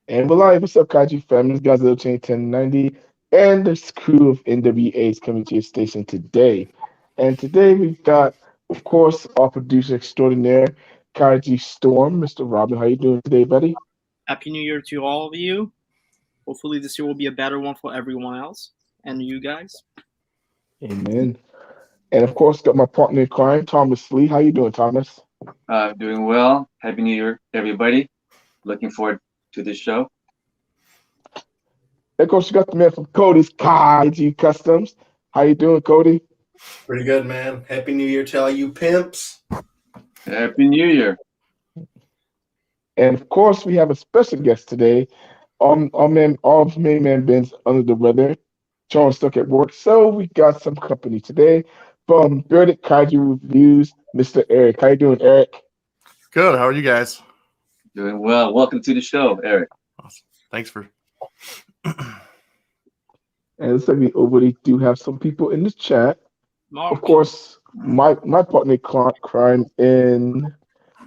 And we're live. What's up, Kaiji family? This guy's Little Chain 1090, and this crew of N.W.A is coming to your station today. And today we've got, of course, our producer extraordinaire, Kaiji Storm, Mr. Robin. How you doing today, buddy? Happy New Year to all of you. Hopefully, this year will be a better one for everyone else and you guys. Amen. And of course, got my partner in crime, Thomas Lee. How you doing, Thomas? Doing well. Happy New Year, everybody. Looking forward to this show. And of course, you got the man from Cody's Kaiji Customs. How you doing, Cody? Pretty good, man. Happy New Year to all you pimps. Happy New Year. And of course, we have a special guest today. Our main man Ben's under the weather. Charles stuck at work, so we got some company today from Bearded Kaiju Reviews, Mr. Eric. How you doing, Eric? Good. How are you guys? Doing well. Welcome to the show, Eric. Awesome. Thanks for. And it looks like we already do have some people in the chat. Mark. Of course, my partner crime in,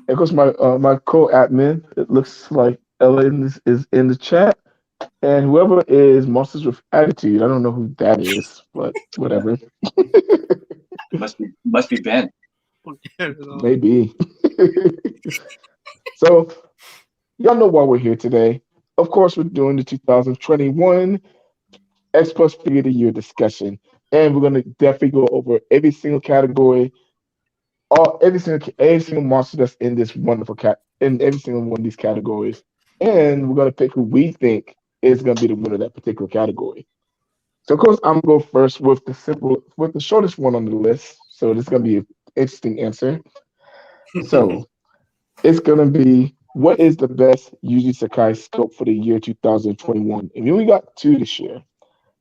of course, my co-admin. It looks like Ellen is in the chat. And whoever is Monsters with Attitude, I don't know who that is, but whatever. Must be Ben. Maybe. So, y'all know why we're here today. Of course, we're doing the 2021 X Plus Figure of the Year discussion. And we're going to definitely go over every single category, every single monster that's in this wonderful in every single one of these categories. And we're going to pick who we think is going to be the winner of that particular category. So, of course, I'm going to go first with the shortest one on the list. So, this is going to be an interesting answer. So, it's going to be what is the best Yuji Sakai sculpt for the year 2021? And we only got two this year.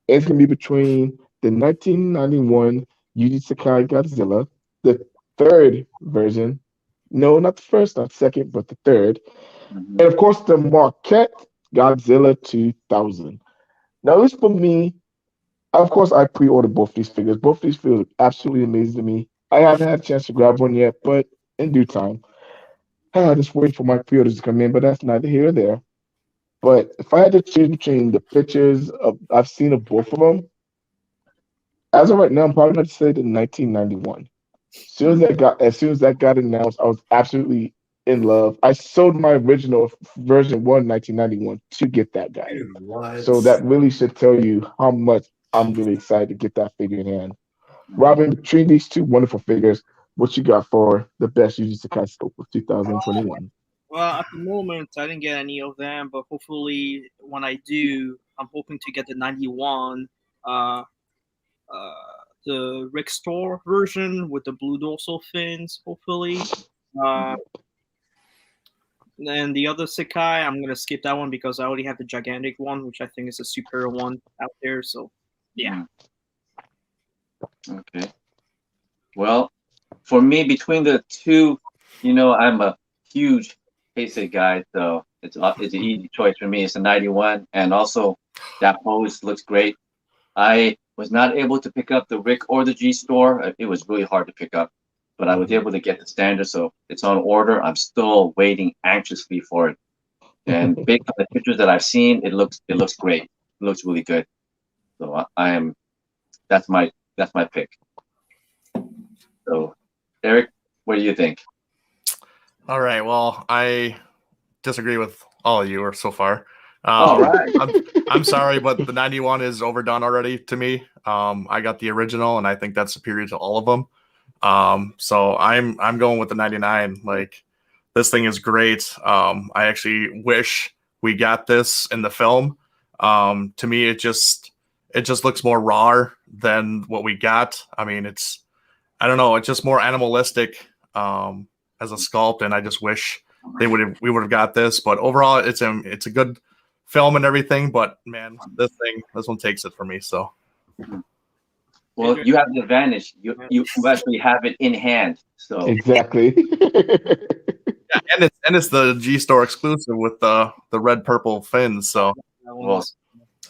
It's going to be between the 1991 Yuji Sakai Godzilla, the third version. No, not the first, not the second, but the third. Mm-hmm. And of course, the Marquette Godzilla 2000. Now, this for me, of course, I pre-ordered both these figures. Both these feel absolutely amazing to me. I haven't had a chance to grab one yet, but in due time. Just wait for my pre-orders to come in, but that's neither here or there. But if I had to choose between the pictures I've seen of both of them, as of right now, I'm probably going to say the 1991. As soon as that got announced, I was absolutely in love. I sold my original version 1991 to get that guy. What? So that really should tell you how much I'm really excited to get that figure in hand. Robin, between these two wonderful figures, what you got for the best Yuji Sakai scope of 2021? Well, at the moment, I didn't get any of them, but hopefully, when I do, I'm hoping to get the 91, uh, uh, the Rick Store version with the blue dorsal fins, hopefully. Uh, and the other Sakai, I'm going to skip that one because I already have the gigantic one, which I think is a superior one out there. So, yeah. Okay. Well, for me, between the two, I'm a huge Heisei guy, so it's an easy choice for me. It's a 91, and also that pose looks great. I was not able to pick up the Rick or the G Store. It was really hard to pick up, but I was able to get the standard, so it's on order. I'm still waiting anxiously for it. And based on the pictures that I've seen, it looks great. It looks really good. So that's my pick. So, Eric, what do you think? All right. Well, I disagree with all of you or so far. All right. I'm sorry, but the 91 is overdone already to me. I got the original, and I think that's superior to all of them. So I'm going with the 99. Like, this thing is great. I actually wish we got this in the film. To me, it just looks more raw than what we got. I mean, I don't know. It's just more animalistic as a sculpt, and I just wish we would have got this. But overall, it's a good film and everything. But man, this one takes it for me. So. Well, you have the advantage. You actually have it in hand. So Exactly. Yeah, and it's the G Store exclusive with the red purple fins. So. Well,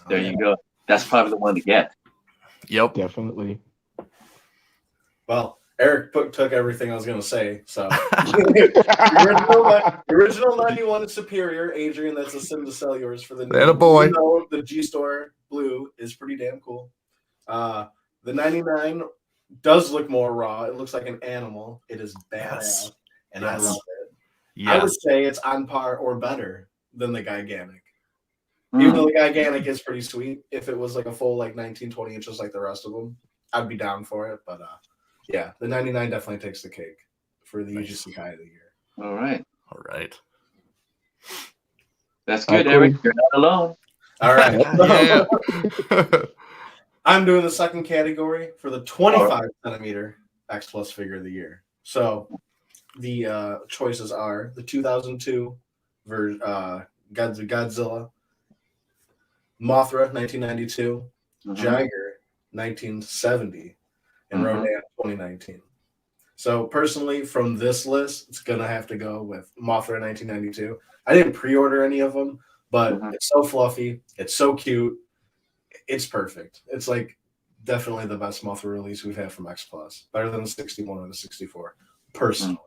there you go. That's probably the one to get. Yep. Definitely. Well, Eric took everything I was going to say. So the original 91 is superior. Adrian, that's a sin to sell yours for the new. That a boy. Even though the G-Store blue is pretty damn cool. The 99 does look more raw. It looks like an animal. It is badass, and I love it. Yes. I would say it's on par or better than the Gigantic. Even though the Gigantic is pretty sweet, if it was like a full like 19, 20 inches like the rest of them, I'd be down for it. But yeah, the 99 definitely takes the cake for the UGC Kai of the year. All right. That's good, Eric. You're not alone. All right. Yeah. I'm doing the second category for the 25 centimeter X Plus figure of the year. So the choices are the 2002 Godzilla, Mothra 1992, Jagger 1970, and Rodan 2019. So personally, from this list, it's gonna have to go with Mothra 1992. I didn't pre-order any of them, but it's so fluffy, it's so cute, it's perfect. It's like definitely the best Mothra release we've had from X Plus, better than the 61 or the 64, personally.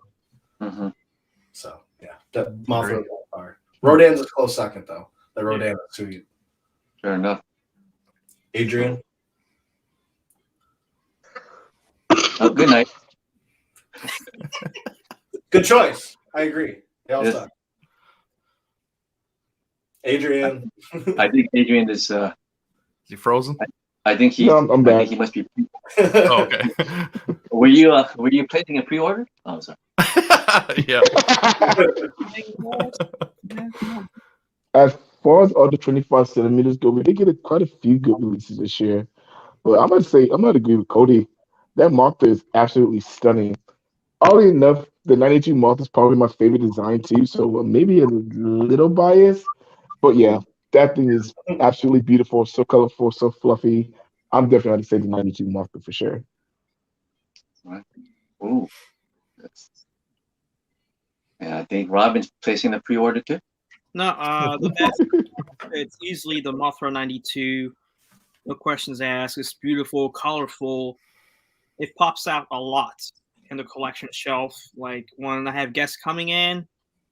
So yeah, that Mothra are. Rodan's a close second though. The Rodan is sweet. Fair enough. Adrian. Oh, good night. Good choice. I agree. They all suck. Adrian. I think Adrian is. Is he frozen? I think he. No, I'm I back. think he must be. Oh, okay. Were you placing a pre-order? Oh, sorry. Yeah. As far as other 25 centimeters go, we did get quite a few good releases this year. But I'm gonna agree with Cody. That Mothra is absolutely stunning. Oddly enough, the 92 Mothra is probably my favorite design too, so maybe a little biased. But yeah, that thing is absolutely beautiful, so colorful, so fluffy. I'm definitely going to say the 92 Mothra for sure. Right. Ooh. And I think Robin's placing the pre-order too. No, the best. It's easily the Mothra 92. No questions asked. It's beautiful, colorful. It pops out a lot in the collection shelf. Like when I have guests coming in,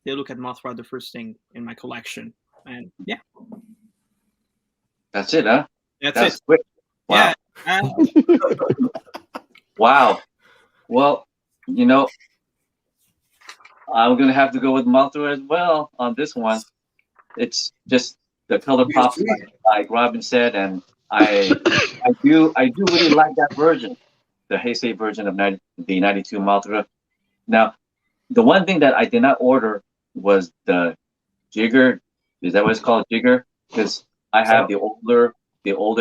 they look at Mothra the first thing in my collection. And yeah. That's it, huh? That's it. Quick. Wow. Yeah. Wow. Well, you know, I'm gonna have to go with Mothra as well on this one. It's just the color pops, like Robin said, and I do really like that version, the Heisei version of the 92 Mothra. Now, the one thing that I did not order was the Jigger. Is that what it's called, Jigger? Because I have the older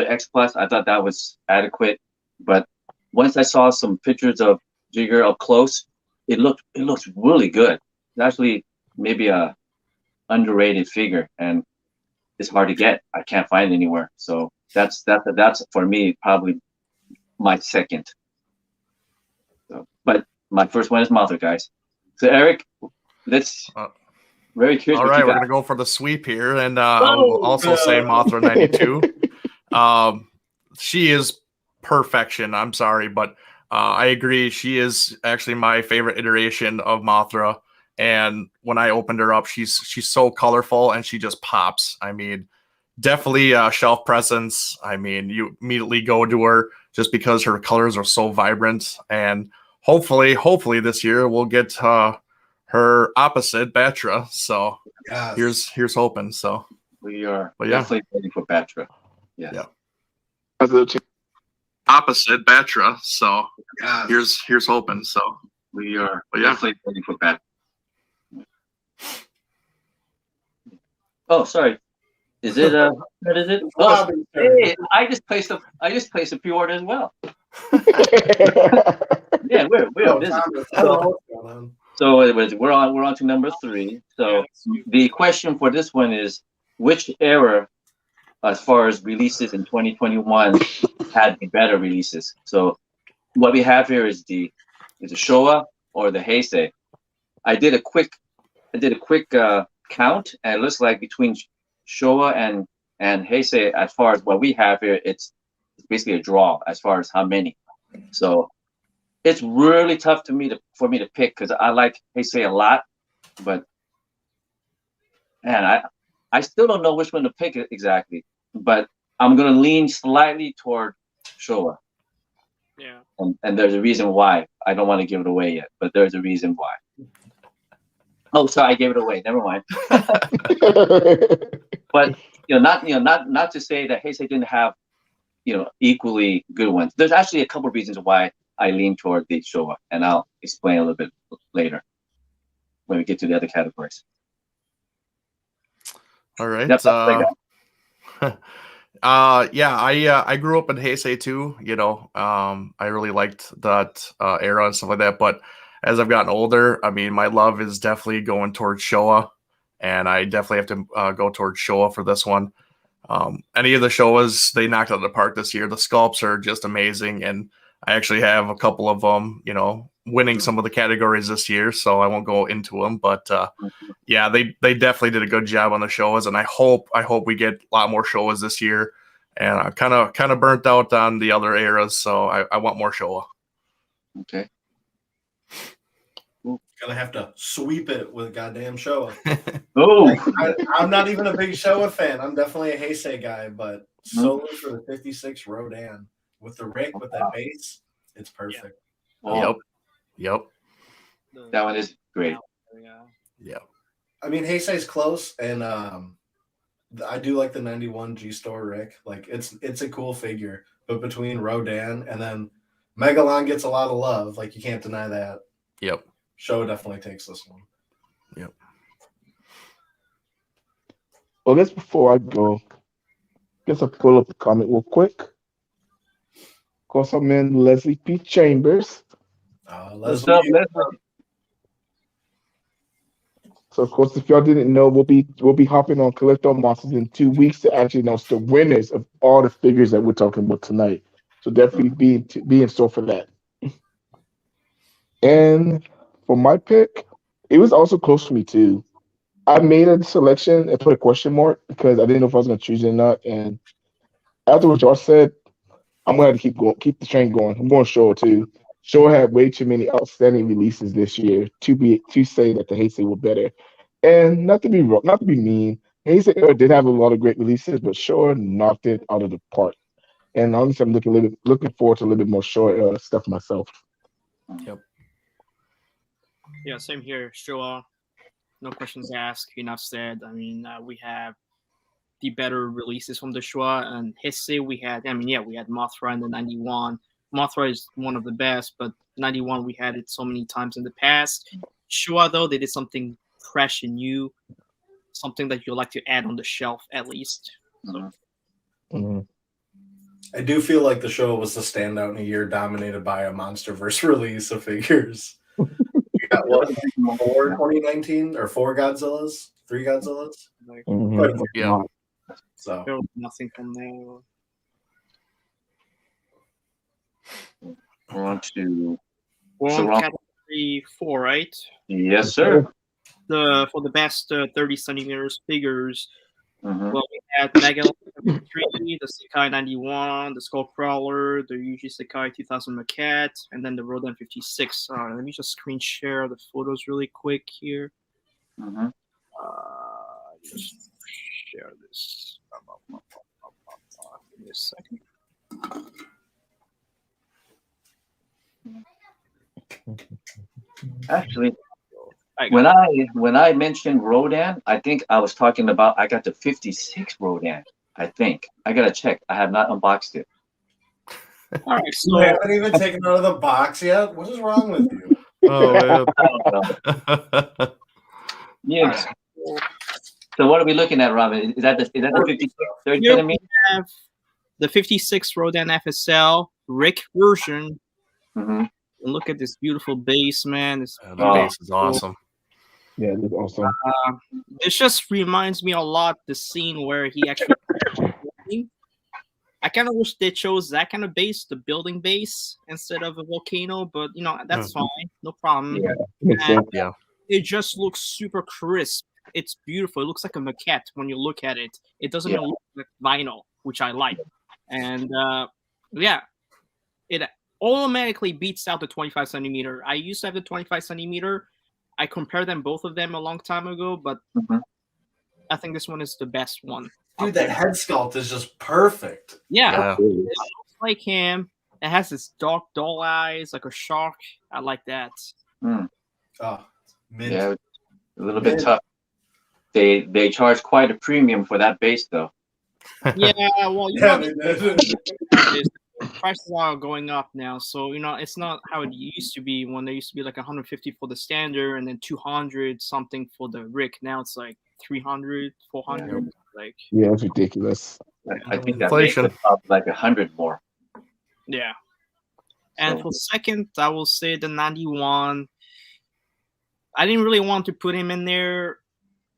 X Plus. I thought that was adequate, but once I saw some pictures of Jigger up close, it looks really good. It's actually maybe a underrated figure, and it's hard to get. I can't find it anywhere. So that's for me probably my second. So, but my first one is Mothra, guys. So Eric, let's. Very curious. All right, we're gonna go for the sweep here, and I'll also say Mothra 92. She is perfection. I'm sorry, but I agree. She is actually my favorite iteration of Mothra. And when I opened her up, she's so colorful and she just pops. I mean, definitely shelf presence. I mean, you immediately go to her just because her colors are so vibrant. And hopefully this year we'll get her opposite, Batra. So here's hoping. So we are definitely waiting for Batra. Yeah. Opposite Batra. So here's hoping. So we are definitely waiting for Batra. Oh, sorry. Is it what is it? Oh, hey, I just placed a pre-order as well. Yeah, we're busy. So we're on to number 3. So the question for this one is, which era, as far as releases in 2021, had the better releases? So what we have here is the Showa or the Heisei. I did a quick count, and it looks like between Showa and Heisei, as far as what we have here, it's basically a draw as far as how many. So it's really tough for me to pick because I like Heisei a lot, but man, I still don't know which one to pick exactly. But I'm gonna lean slightly toward Showa. Yeah. And there's a reason why. I don't want to give it away yet, but there's a reason why. Oh, sorry, I gave it away. Never mind. But not to say that Heisei didn't have equally good ones. There's actually a couple of reasons why I lean toward the Showa, and I'll explain a little bit later when we get to the other categories. All right. Yep, I grew up in Heisei too. I really liked that era and stuff like that. But as I've gotten older, I mean, my love is definitely going towards Showa, and I definitely have to go towards Showa for this one. Any of the Showas, they knocked out of the park this year. The sculpts are just amazing, and I actually have a couple of them, winning some of the categories this year, so I won't go into them. But yeah, they definitely did a good job on the Showas, and I hope we get a lot more Showas this year. And I'm kind of burnt out on the other eras, so I want more Showa. Okay. Gonna have to sweep it with goddamn Showa. Oh, I'm not even a big Showa fan. I'm definitely a Heisei guy, but solely for the 56 Rodan with the Rick with that bass, it's perfect. oh, Yep. that one is great. Yeah. I mean, Heisei's close, and I do like the 91 G-Store Rick. Like, it's a cool figure, but between Rodan and then Megalon gets a lot of love. Like, you can't deny that. Yep. Showa definitely takes this one. Yep. Well, just before I go, guess I'll pull up the comment real quick. Of course, I'm in Leslie P. Chambers. What's Leslie, up, Leslie? So, of course, if y'all didn't know, we'll be hopping on Collector Monsters in 2 weeks to actually announce the winners of all the figures that we're talking about tonight. So definitely be in store for that. And for my pick, it was also close for me too. I made a selection and put a question mark because I didn't know if I was going to choose it or not. And after what y'all said, I'm going to keep the train going. I'm going Showa too. Showa had way too many outstanding releases this year to say that the Heisei were better. And not to be mean, Heisei era did have a lot of great releases, but Showa knocked it out of the park. And honestly, I'm looking forward to a little bit more Showa era stuff myself. Yep. Yeah, same here. Showa, no questions asked. Enough said. I mean, we have the better releases from the Showa and Heisei. We had Mothra in the 91. Mothra is one of the best, but 91 we had it so many times in the past. Showa though, they did something fresh and new, something that you'd like to add on the shelf at least. So. Mm-hmm. I do feel like the show was the standout in a year dominated by a MonsterVerse release of figures. You got what? 4 2019 or 4 Godzillas? 3 Godzillas? Mm-hmm. Yeah. So there was nothing from there. We're on to category 4, right? Yes, sir. For the best 30 centimeters figures. Mm-hmm. Well, we had Megalon 73, the Sekai 91, the Skullcrawler, the Yuji Sekai 2000 Maquette, and then the Rodan 56. Let me just screen share the photos really quick here. Mm-hmm. Just share this. Give me a second. Actually, when I mentioned Rodan, I think I was talking about I got the 56 Rodan. I think I gotta check. I have not unboxed it. All right, so you haven't even taken it out of the box yet. What is wrong with you? Oh, Yes. So what are we looking at, Robin? Is that the 56 30 here we centimeter? have the 56 Rodan FSL Rick version. Mm-hmm. And look at this beautiful base, man. the base is awesome. Yeah, it was awesome. This just reminds me a lot the scene where he actually. I kind of wish they chose that kind of base, the building base, instead of a volcano. But that's fine, no problem. Yeah, it just looks super crisp. It's beautiful. It looks like a maquette when you look at it. It doesn't even look like vinyl, which I like. And automatically beats out the 25 centimeter. I used to have the 25 centimeter. I compared both of them a long time ago, but Mhm. I think this one is the best one. Dude, that head sculpt is just perfect. Yeah, Yeah. it looks like him. It has this dark doll eyes, like a shark. I like that. Oh, mint. Yeah, a little bit tough. They charge quite a premium for that base, though. Yeah, well, you Yeah, know, they did. prices are going up now, so it's not how it used to be when there used to be like 150 for the standard and then 200 something for the Rick. Now it's like 300, 400. Like, Yeah, it's ridiculous. I think that makes Inflation. it up like 100 more. yeah. And So, for second, I will say the 91. I didn't really want to put him in there.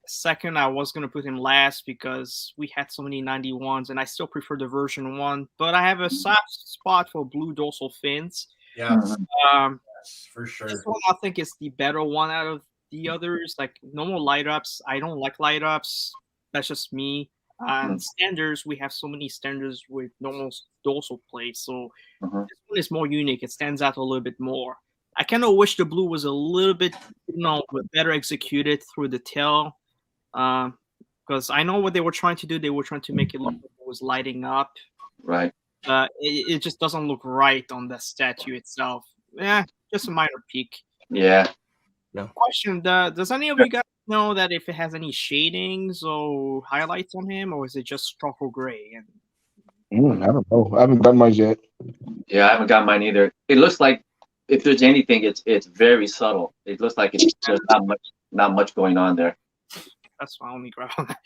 Second, I was gonna put him last because we had so many 91s, and I still prefer the version 1. But I have a soft spot for blue dorsal fins. Yes, Um, yes, for sure. This one I think is the better one out of the others. Like normal light ups, I don't like light ups. That's just me. And standards, we have so many standards with normal dorsal plates, so this one is more unique. It stands out a little bit more. I kind of wish the blue was a little bit, better executed through the tail. Because I know what they were trying to do. They were trying to make it look like it was lighting up. right. It just doesn't look right on the statue itself. Yeah, just a minor peak. Yeah. Question: does any of you guys know that if it has any shadings or highlights on him, or is it just charcoal gray? And I don't know. I haven't done mine yet. Yeah, I haven't got mine either. It looks like if there's anything, it's very subtle. It looks like there's not much going on there. that's my only graph on that.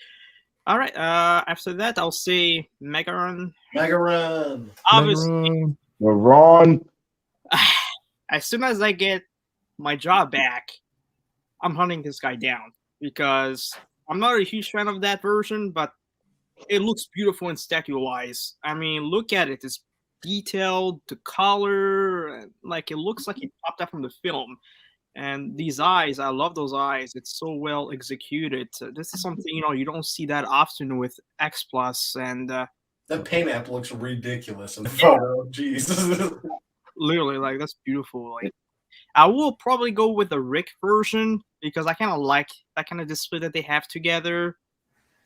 All right. After that, I'll say Mega Run. Mega Run. Obviously, Ron. as soon as I get my job back, I'm hunting this guy down because I'm not a huge fan of that version, but it looks beautiful in statue wise. I mean, look at it. It's detailed, the color, like it looks like it popped out from the film. And these eyes, I love those eyes. It's so well executed. This is something you don't see that often with X Plus, and That paint app looks ridiculous in the photo. Jeez. literally, like that's beautiful. Like, I will probably go with the Rick version because I kind of like that kind of display that they have together.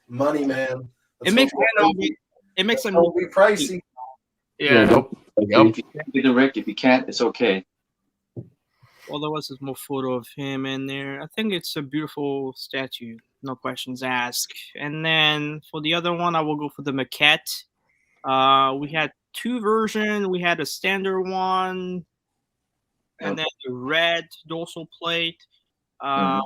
Money, man. It makes them will be pricey. yeah. If you can't get the Rick, if you can't, it's okay. Well, there was more photo of him in there. I think it's a beautiful statue, no questions asked. And then for the other one, I will go for the maquette. We had two versions. We had a standard one, and then the red dorsal plate. I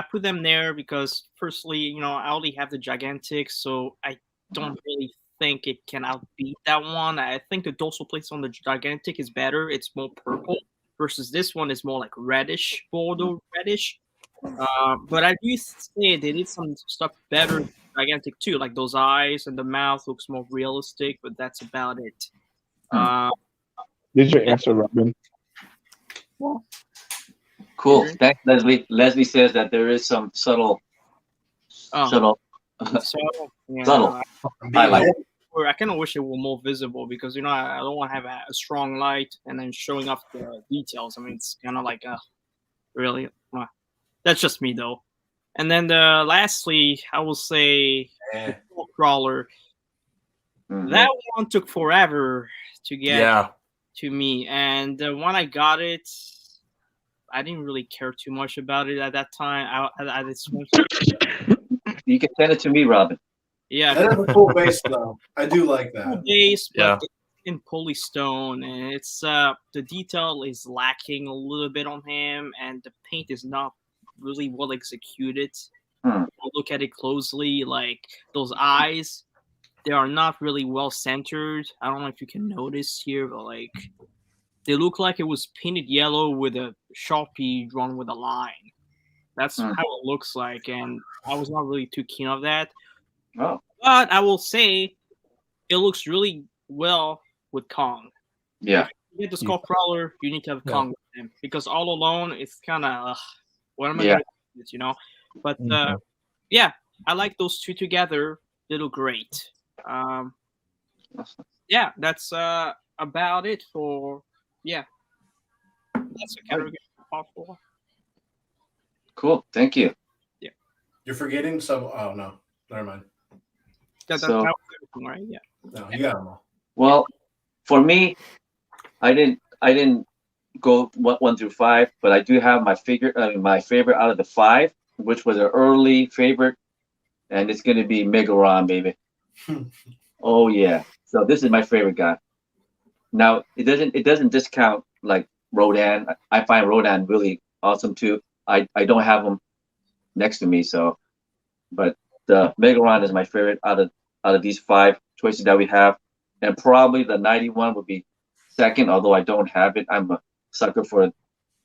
put them there because, firstly, I only have the gigantic, so I don't really think it can outbeat that one. I think the dorsal plates on the gigantic is better. It's more purple. Versus this one is more like reddish, Bordeaux reddish. But I do say they did some stuff better than gigantic too, like those eyes and the mouth looks more realistic, but that's about it. Did your answer, Robin? Cool. Thanks, Leslie. Leslie says that there is some subtle subtle highlight. I kind of wish it were more visible because I don't want to have a strong light and then showing off the details. I mean, it's kind of like really. That's just me though. And then lastly, I will say the crawler. That one took forever to get to me, and when I got it, I didn't really care too much about it at that time. You can send it to me, Robin. Yeah, that is a cool base though. I do like that. Cool base, but it's in polystone, and it's the detail is lacking a little bit on him, and the paint is not really well executed. Look at it closely, like those eyes, they are not really well centered. I don't know if you can notice here, but like they look like it was painted yellow with a Sharpie drawn with a line. That's how it looks like, and I was not really too keen on that. Oh. But I will say it looks really well with Kong. Yeah. If you get the Skull Crawler, you need to have Kong with him because all alone it's kind of what am I going to do, But I like those two together. They look great. That's about it for that's a category for. Cool. Thank you. You're forgetting some. Oh no, never mind. That So- was everything, right? Yeah. No, you got them all. Well, for me, I didn't go 1 through 5, but I do have my favorite out of the 5, which was an early favorite, and it's gonna be Megaron, baby. Oh yeah. So this is my favorite guy. Now it doesn't discount like Rodan. I find Rodan really awesome too. I don't have him next to me, so but the Megaron is my favorite out of these 5 choices that we have, and probably the 91 would be second. Although I don't have it, I'm a sucker for it.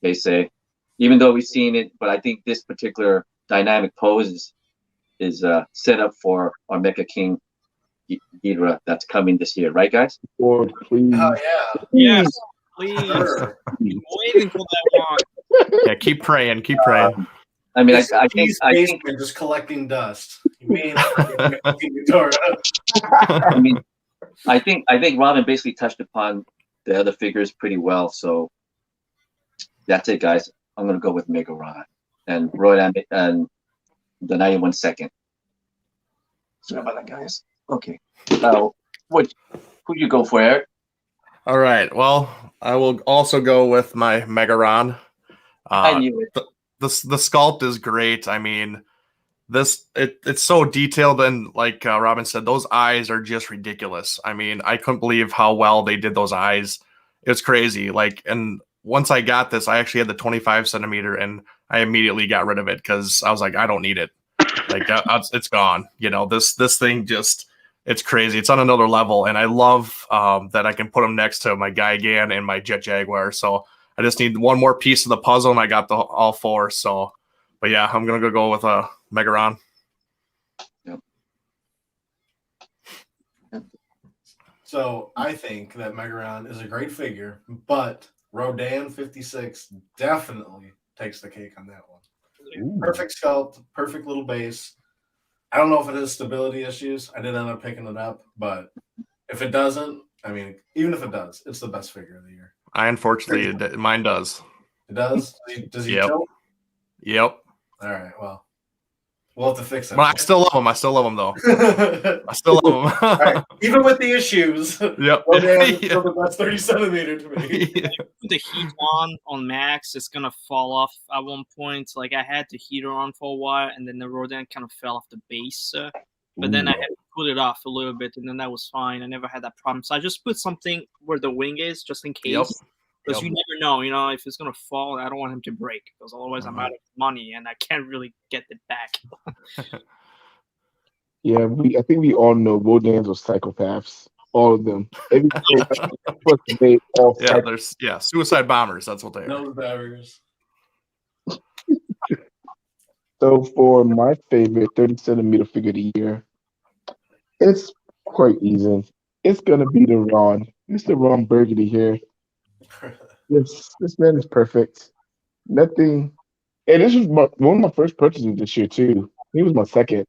They say, even though we've seen it, but I think this particular dynamic pose is set up for our Mecha King Ghidorah that's coming this year, right, guys? Lord, please. Oh yeah. Yes, please. Sure. Been waiting for that one. Yeah, keep praying, keep praying. I mean, This I is think his I think basement just collecting dust. You mean freaking Mecha King Ghidorah. I mean I think Robin basically touched upon the other figures pretty well. So that's it, guys. I'm gonna go with Megaron and Rodan and the 91 second. Sorry about that, guys. Okay. Now, who you go for, Eric? All right. Well, I will also go with my Megaron. I knew it. The sculpt is great. I mean, it's so detailed, and like Robin said, those eyes are just ridiculous. I mean, I couldn't believe how well they did those eyes. It's crazy. Like, and once I got this, I actually had the 25 centimeter, and I immediately got rid of it because I was like, I don't need it. Like, it's gone. You know, this thing just, it's crazy. It's on another level, and I love that I can put them next to my Gigan and my Jet Jaguar. So I just need one more piece of the puzzle, and I got all 4. So, but yeah, I'm gonna go with a Megaron. So I think that Megaron is a great figure, but Rodan 56 definitely takes the cake on that one. Ooh. Perfect sculpt, perfect little base. I don't know if it has stability issues. I did end up picking it up, but if it doesn't, I mean, even if it does, it's the best figure of the year. I unfortunately, mine does. It does? Does he Yep. tilt? Yep. All right, well, we'll have to fix it. But I still love him. I still love him, though. I still love him. All right, even with the issues, Yep. Rodan is Yeah. still the best 30 centimeter to me. Put the heat on max, it's gonna fall off at one point. Like I had the heater on for a while, and then the Rodan kind of fell off the base. But then I had to put it off a little bit, and then that was fine. I never had that problem. So I just put something where the wing is, just in case. Yep. Because Yep. you never know, if it's gonna fall. I don't want him to break, because otherwise I'm out of money and I can't really get it back. Yeah, I think we all know Rodans are psychopaths. All of them. Every they all Yeah, there's suicide bombers. That's what they are. Nose barriers. So for my favorite 30 centimeter figure of the year, it's quite easy. It's gonna be the Ron. Mr. Ron Burgundy here. This man is perfect. Nothing, and this was one of my first purchases this year too. He was my second,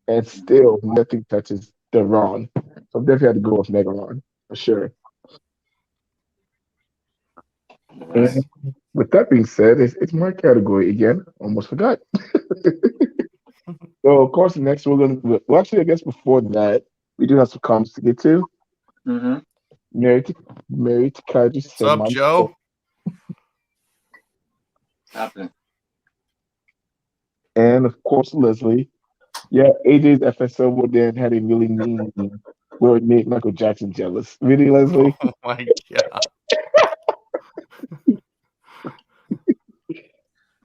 and still nothing touches the Ron. So I definitely had to go with Mega Ron for sure. And with that being said, it's my category again. Almost forgot. So of course, next well, actually, I guess before that, we do have some comments to get to. Mm-hmm. Mary Takai just What's said, up, Joe? Happening. and of course Leslie. Yeah, AJ's FSO would then had a really mean meme where it made Michael Jackson jealous. Really, Leslie? Oh my god.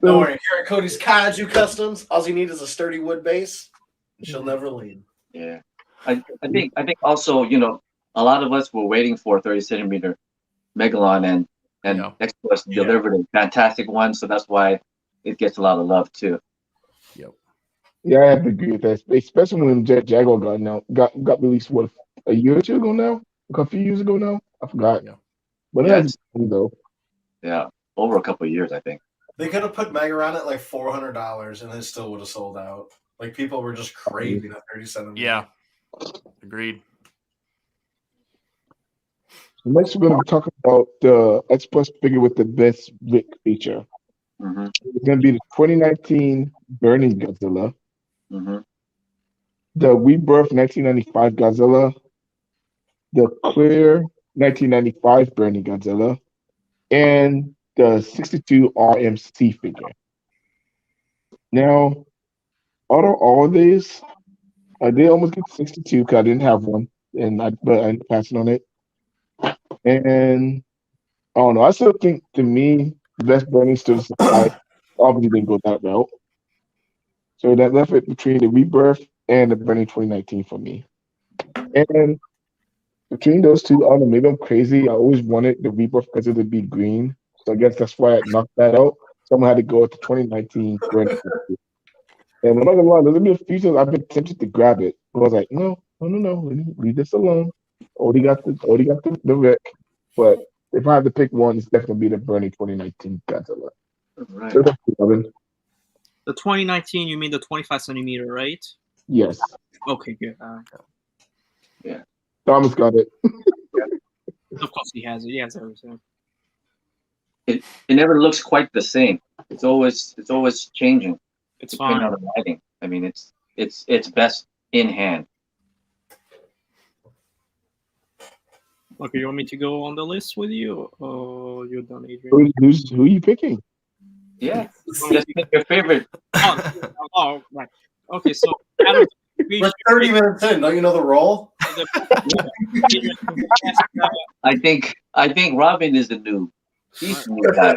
Don't worry, here at Cody's Kaiju Customs, all you need is a sturdy wood base, and she'll never leave. Yeah. I think also, a lot of us were waiting for 30 centimeter Megalon and Yeah. next to us delivered a fantastic one, so that's why it gets a lot of love too. Yep. Yeah, I have to agree with that, especially when Jet Jaguar got released a year or two ago now, a few years ago now. I forgot, Yeah. but Yeah, it has though. Yeah, over a couple of years, I think. They could have put Megaron at like $400, and it still would have sold out. Like people were just craving a 30 centimeter. Yeah. Agreed. Next, we're going to be talking about the Express figure with the best Rick feature. Mm-hmm. It's going to be the 2019 Burning Godzilla, Mm-hmm. the Rebirth 1995 Godzilla, the Clear 1995 Burning Godzilla, and the 62 RMC figure. Now, out of all of these, I did almost get 62 because I didn't have one, but I ended up passing on it. And I don't know. I still think to me the best Burning still is I obviously didn't go that route. So that left it between the Rebirth and the Burning 2019 for me. And between those two, I don't know, maybe I'm crazy. I always wanted the Rebirth because it would be green. So I guess that's why I knocked that out. Someone had to go with the 2019 Burning. And I'm not gonna lie, there's been features I've been tempted to grab it. But I was like, no, leave this alone. Already got the Rick. But if I had to pick one, it's definitely be the Burning 2019 Godzilla. Right. So that's Robin. The 2019, you mean the 25 centimeter, right? Yes. Okay, good. Thomas got it. Of course he has it. He has everything. It never looks quite the same. It's always changing. It's depending fine. on the lighting. I mean, it's best in hand. Okay, you want me to go on the list with you, or you're done, Adrian? Who are you picking? Yeah, just pick your favorite. Oh, right. Okay, so out of We're 30 minutes in. Don't you know the role? I think Robin is the noob. He's the new guy.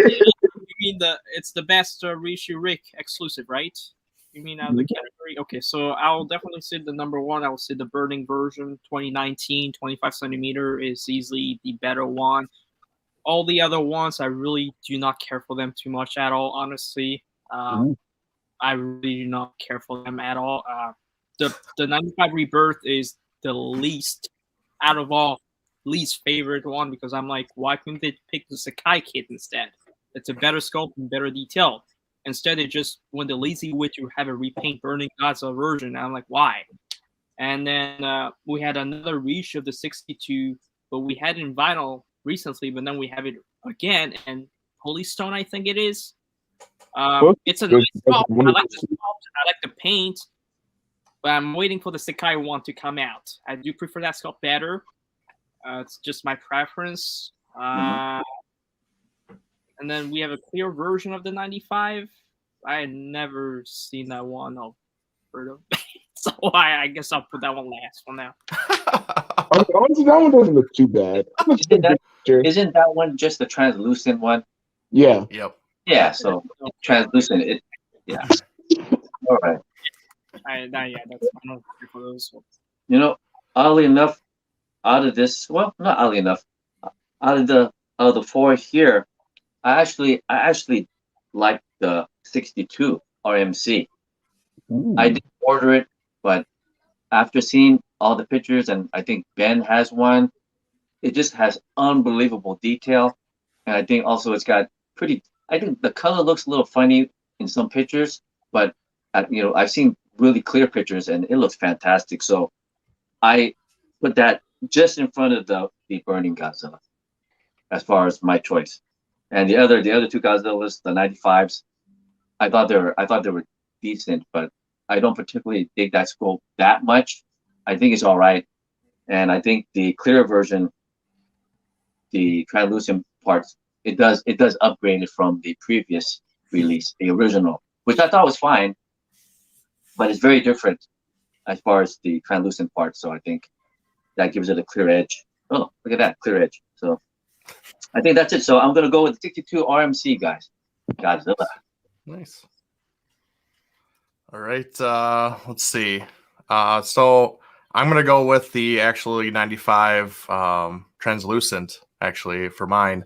You mean it's the best Rishi Rick exclusive, right? You mean out of the category? Okay, so I'll definitely say the number one. I will say the Burning version 2019 25 centimeter is easily the better one. All the other ones, I really do not care for them too much at all, honestly. I really do not care for them at all. The 95 Rebirth is the least out of all, least favorite one because I'm like, why couldn't they pick the Sakai kit instead? It's a better sculpt and better detail. Instead, they just went the lazy way to have a repaint Burning Godzilla version. And I'm like, why? And then we had another reissue of the 62, but we had it in vinyl recently, but then we have it again. And Holy Stone, I think it is. It's a nice sculpt. I like the sculpt. I like the paint. But I'm waiting for the Sakai one to come out. I do prefer that sculpt better. It's just my preference. And then we have a clear version of the 95. I had never seen that one. I'll heard of. So I guess I'll put that one last for now. Honestly, that one doesn't look too bad. Isn't that one just the translucent one? Yeah. Yep. Yeah. So translucent. Yeah. All right. That's I don't care for those ones. You know, oddly enough, out of this, well, not oddly enough, out of the four here, I actually like the 62 RMC. I didn't order it, but after seeing all the pictures, and I think Ben has one, it just has unbelievable detail, and I think also it's got pretty. I think the color looks a little funny in some pictures, but I've seen really clear pictures, and it looks fantastic. So I put that just in front of the Burning Godzilla as far as my choice. And the other two Godzillas, the 95s, I thought they were decent, but I don't particularly dig that sculpt that much. I think it's all right, and I think the clear version, the translucent parts, it does upgrade it from the previous release, the original, which I thought was fine, but it's very different as far as the translucent parts. So I think that gives it a clear edge. Oh, look at that, clear edge. So I think that's it. So I'm gonna go with 62 RMC, guys. Godzilla. Nice. All right. Let's see. So I'm gonna go with the actually 95 translucent. Actually, for mine,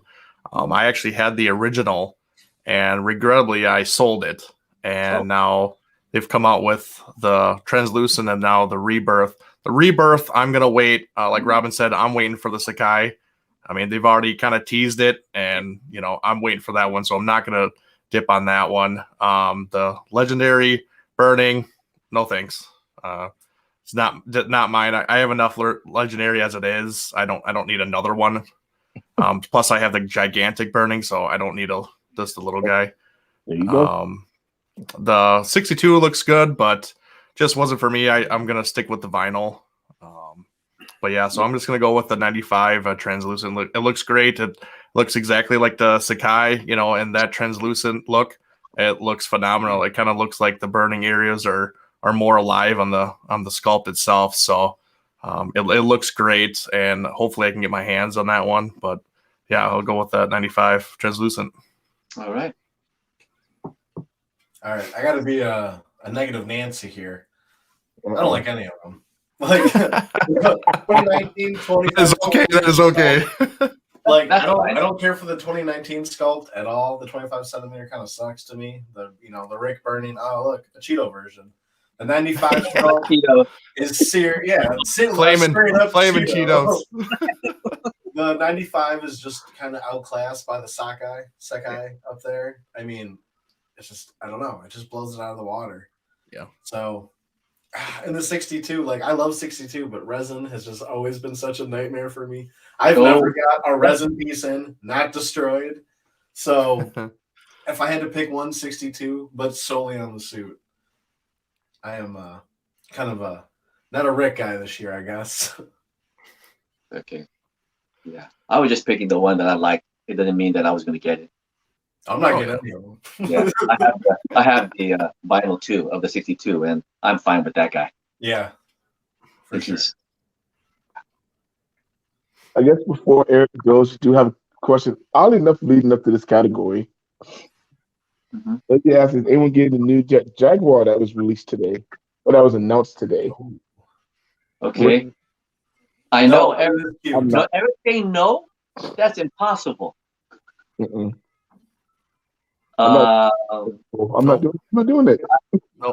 I actually had the original, and regrettably, I sold it. And now they've come out with the translucent, and now the rebirth. The rebirth, I'm gonna wait. Like Robin said, I'm waiting for the Sakai. I mean, they've already kind of teased it, and I'm waiting for that one, so I'm not gonna dip on that one. The legendary Burning, no thanks. It's not mine. I have enough legendary as it is. I don't need another one. Plus, I have the gigantic burning, so I don't need just a little guy. There you go. The 62 looks good, but just wasn't for me. I'm gonna stick with the vinyl. But yeah, so I'm just gonna go with the 95 translucent look. It looks great. It looks exactly like the Sakai, and that translucent look. It looks phenomenal. It kind of looks like the burning areas are more alive on the sculpt itself. So it looks great, and hopefully I can get my hands on that one. But yeah, I'll go with that 95 translucent. All right. All right, I got to be a negative Nancy here. I don't like any of them. Like 2019, 20. That is okay. That is okay. Like I don't care for the 2019 sculpt at all. The 25 centimeter kind of sucks to me. The Rick burning. Oh look, a Cheeto version. The 95 sculpt is serious. Yeah, flaming Cheetos. The 95 is just kind of outclassed by the Sakai up there. I mean, it's just I don't know. It just blows it out of the water. Yeah. So. In the 62, like I love 62, but resin has just always been such a nightmare for me. I've never got a resin piece in, not destroyed. So if I had to pick one 62, but solely on the suit, I am kind of not a Rick guy this year, I guess. Okay. Yeah. I was just picking the one that I liked. It doesn't mean that I was going to get it. I'm not getting any of them. Yeah, I have the vinyl too of the 62, and I'm fine with that guy. Yeah, for sure. I guess before Eric goes, do have a question. Oddly enough, leading up to this category, let's ask: is anyone getting the new Jaguar that was released today, or that was announced today? Okay, I know everything. No, that's impossible. I'm not doing it.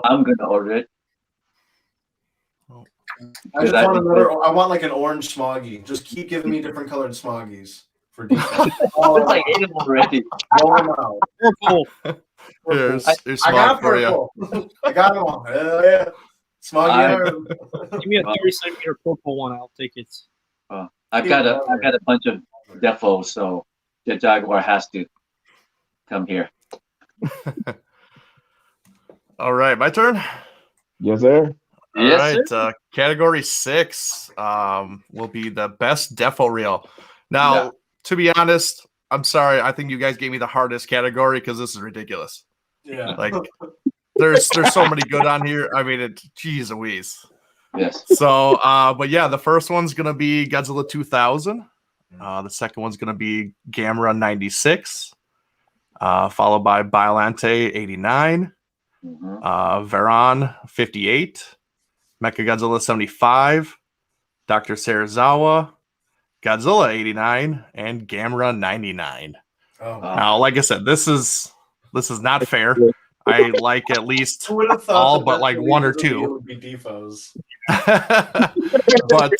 I'm gonna order it. I want like an orange Smoggy. Just keep giving me different colored Smoggies for default. It's like 8 of them already. Purple. Here's I got purple. I got them all. Hell yeah. Smoggy. Give me a 30 centimeter purple one. I'll take it. I've got a bunch of defos, so the Jaguar has to come here. All right, my turn. Yes, sir. All right, category 6 will be the best defo reel. Now, to be honest, I'm sorry. I think you guys gave me the hardest category because this is ridiculous. Yeah. Like, there's so many good on here. I mean, geez Louise. Yes. So, but yeah, the first one's gonna be Godzilla 2000. The second one's gonna be Gamera 96. Followed by Biollante 89, Varan 58, Mechagodzilla 75, Dr. Serizawa, Godzilla 89, and Gamera 99. Now, like I said, this is not fair. I like at least all but like one or two. Would be defos. But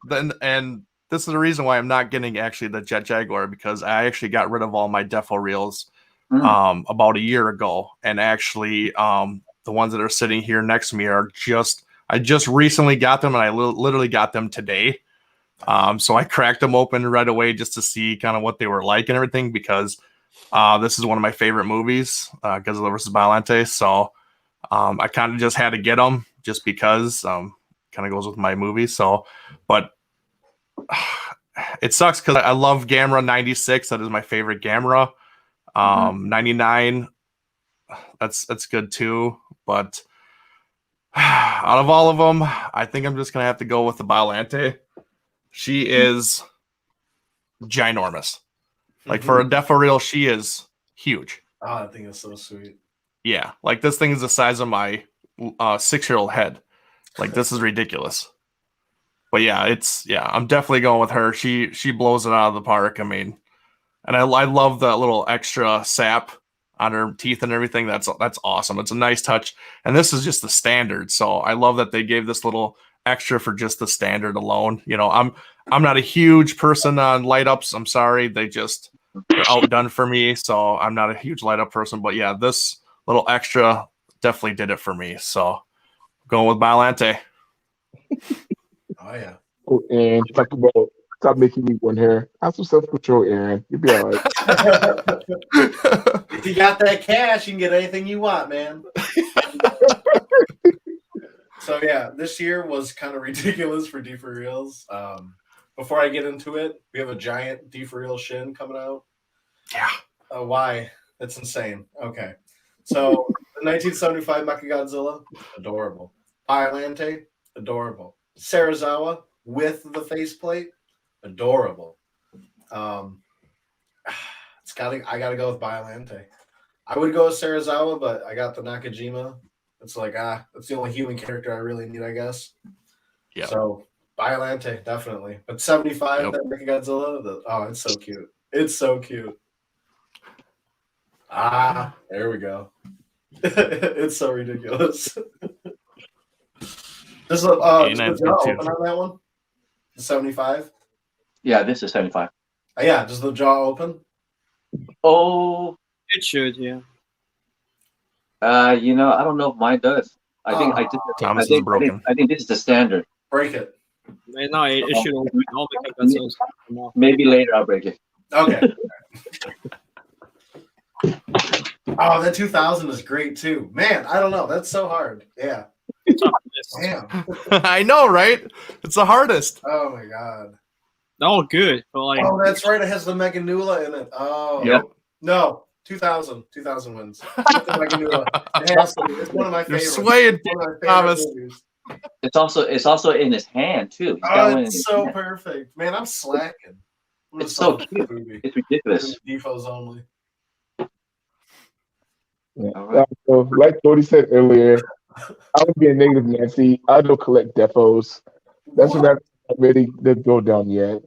then this is the reason why I'm not getting actually the Jet Jaguar, because I actually got rid of all my defo reels about a year ago, and actually the ones that are sitting here next to me I just recently got them, and I literally got them today. So I cracked them open right away just to see kind of what they were like and everything, because this is one of my favorite movies, Godzilla vs. Biollante. So I kind of just had to get them just because kind of goes with my movie. So, but it sucks because I love Gamera 96. That is my favorite Gamera. 99, that's good too. But out of all of them, I think I'm just gonna have to go with the Biollante. She is ginormous. Like for a defo reel, she is huge. Oh, I think it's so sweet. Yeah, like this thing is the size of my 6-year-old head. Like this is ridiculous. But yeah, I'm definitely going with her. She blows it out of the park. I mean, and I love the little extra sap on her teeth and everything. That's awesome. It's a nice touch. And this is just the standard. So I love that they gave this little extra for just the standard alone. I'm not a huge person on light ups. I'm sorry. They're outdone for me. So I'm not a huge light up person. But yeah, this little extra definitely did it for me. So going with Biollante. Oh yeah. Oh, and talk about stop making me one hair. Have some self control, Aaron. You'll be all right. If you got that cash, you can get anything you want, man. So yeah, this year was kind of ridiculous for D for Reals. Before I get into it, we have a giant D for Real shin coming out. Yeah. Why? That's insane. Okay. So the 1975 Mecha Godzilla, adorable. Biollante, adorable. Sarazawa with the faceplate, adorable. I gotta go with Biollante. I would go with Sarazawa, but I got the Nakajima. It's like that's the only human character I really need, I guess. Yeah. So Biollante, definitely. But 75, Yep. that Mecha Godzilla, it's so cute. It's so cute. There we go. It's so ridiculous. Does the jaw open on that one? The 75? Yeah, this is 75. Yeah, does the jaw open? Oh, It should, yeah. I don't know if mine does. I think Thomas is broken. I think this is the standard. Break it. No, it should open. All the Godzillas come off. Maybe later I'll break it. Okay. Oh, that 2000 is great too. Man, I don't know. That's so hard. Yeah. Damn. I know, right? It's the hardest. Oh my god. Oh, good. But like, Oh, that's right. It has the Meganula in it. Oh. Yep. No. 2000. 2000 wins. It's the Meganula. It has to be. It's one of my You're favorites. swaying, It's one of my favorite Thomas. movies. It's also in his hand too. He's got one in It's his so hand. perfect. Man, I'm slacking. It's so cute. Movie. It's ridiculous. Defos only. Yeah. All right. So, like Cody said earlier, I would be a negative Nancy. I don't collect defos. That's what I'm not ready to go down yet.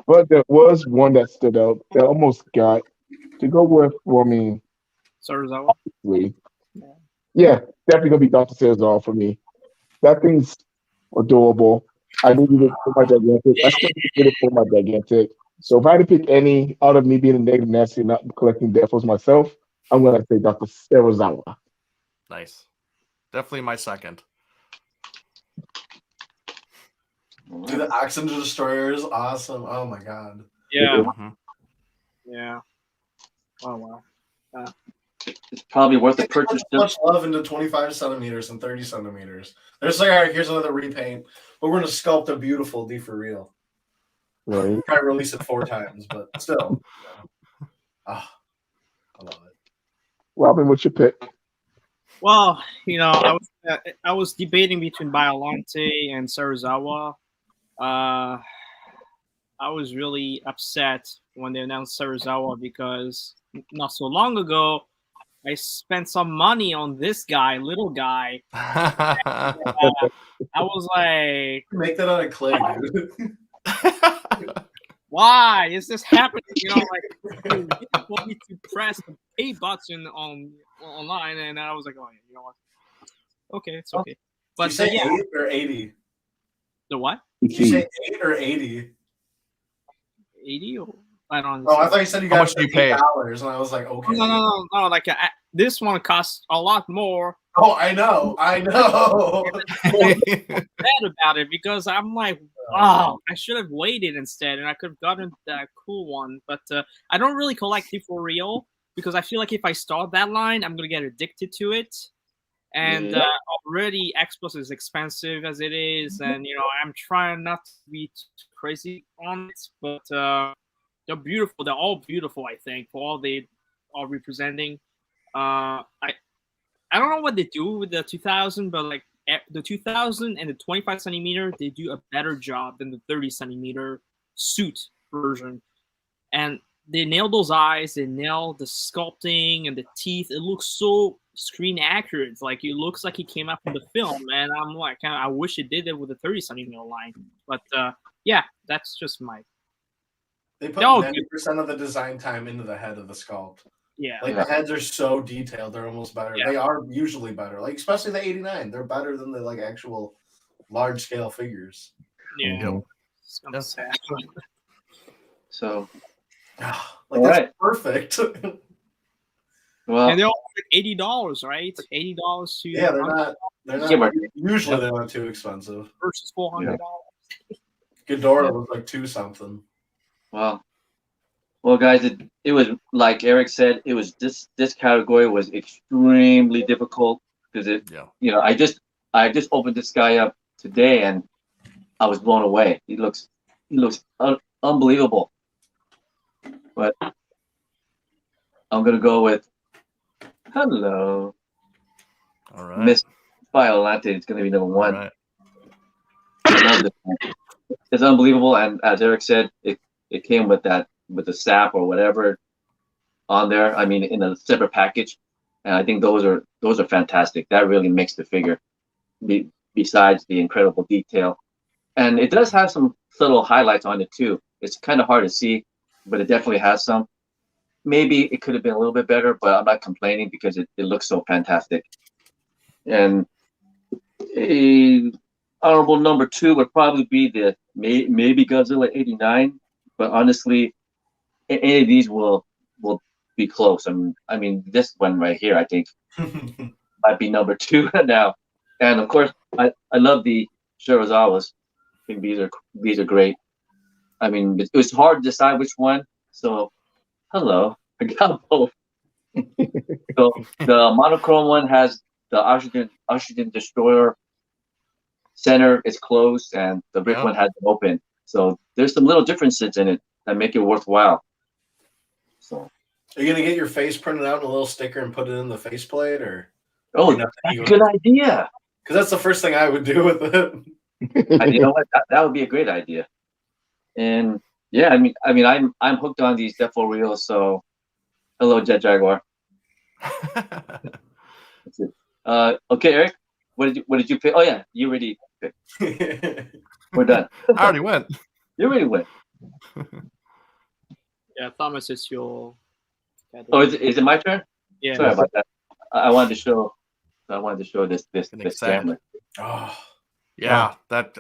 But there was one that stood out that almost got to go with for me. Sarazawa. Yeah, definitely gonna be Dr. Cesar for me. That thing's adorable. I needed it for my gigantic. I still need it for my gigantic. So if I had to pick any out of me being a negative Nancy and not collecting defos myself, I'm gonna say Dr. Sarazawa. Nice. Definitely my second. Dude, the Oxygen Destroyer is awesome. Oh my god. Yeah. Mhm. Yeah. Oh wow. It's probably worth the They put purchase. so much love into 25 centimeters and 30 centimeters. They're just like, all right, here's another repaint, but we're gonna sculpt a beautiful D for real. Right. Probably release it 4 times, but still. I love it. Robin, what's your pick? Well, I was debating between Biollante and Sarazawa. I was really upset when they announced Sarazawa because not so long ago I spent some money on this guy, little guy. I was like, Make that out of clay, dude. why is this happening? You want me to press the pay button online, and I was like, oh yeah, you know what? Okay, it's okay. Did you But say yeah, 8 or 80? the what? Did you say 8 or 80? 80? I don't. Oh, I thought you said you How got much do you pay? $8, and I was like, okay. No. Like this one costs a lot more. Oh, I know. Bad about it because I'm like, wow, I should have waited instead, and I could have gotten that cool one. But I don't really collect it for real because I feel like if I start that line, I'm gonna get addicted to it. And already X Plus is expensive as it is, and I'm trying not to be too crazy on it, but they're beautiful. They're all beautiful, I think, for all they are representing. I don't know what they do with the 2000, but like the 2000 and the 25 centimeter, they do a better job than the 30 centimeter suit version. And they nailed those eyes, they nailed the sculpting and the teeth. It looks so screen accurate. It's like it looks like it came out from the film. And I'm like, I wish it did it with the 30 centimeter line. But yeah, that's just my. They put 90% of the design time into the head of the sculpt. Yeah. Like the heads are so detailed, they're almost better. Yeah. They are usually better. Like especially the 89. They're better than the like actual large scale figures. Yeah. Yep. Sad. So Like that's perfect. Well, And they're all like $80, right? $80 to Yeah, they're not. Give or Usually they're not too expensive. versus $400. Ghidorah was like $2 something. well, guys, it was like Eric said. It was this category was extremely difficult because I just opened this guy up today and I was blown away. He looks unbelievable. But I'm gonna go with hello. All right. Miss Violante is gonna be number one. All right. I love this one. It's unbelievable, and as Eric said, it came with the sap or whatever on there. I mean, in a separate package, and I think those are fantastic. That really makes the figure. Besides the incredible detail, and it does have some subtle highlights on it too. It's kind of hard to see, but it definitely has some. Maybe it could have been a little bit better, but I'm not complaining because it looks so fantastic. And a honorable number 2 would probably be the maybe Godzilla 89, but honestly, any of these will be close. I mean, this one right here, I think, might be number 2 now. And of course, I love the Shirazawas. I think these are great. I mean, it was hard to decide which one. So, hello, I got both. So the monochrome one has the oxygen destroyer center is closed, and the brick one has it open. So there's some little differences in it that make it worthwhile. So, are you gonna get your face printed out in a little sticker and put it in the faceplate, or? Oh, that's a good idea. Because that's the first thing I would do with it. You know what? That would be a great idea. And yeah, I mean, I'm hooked on these Defo reels. So, hello, Jet Jaguar. That's it. Okay, Eric, what did you pick? Oh yeah, you already picked. We're done. I already went. You already went. Yeah, Thomas, it's your. Oh, is it my turn? Yeah. Sorry about that. I wanted to show this camera. Oh yeah, that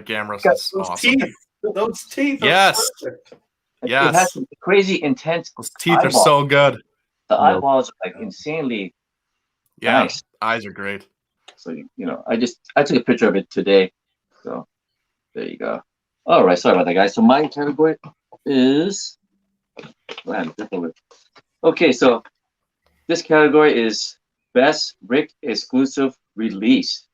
camera is awesome. Teeth. Those teeth. Yes. It has some crazy intense. Those teeth are so good. The eyeballs are like insanely nice. Eyes are great. So I took a picture of it today. So there you go. All right, sorry about that, guys. So my category is okay. So this category is best brick exclusive release,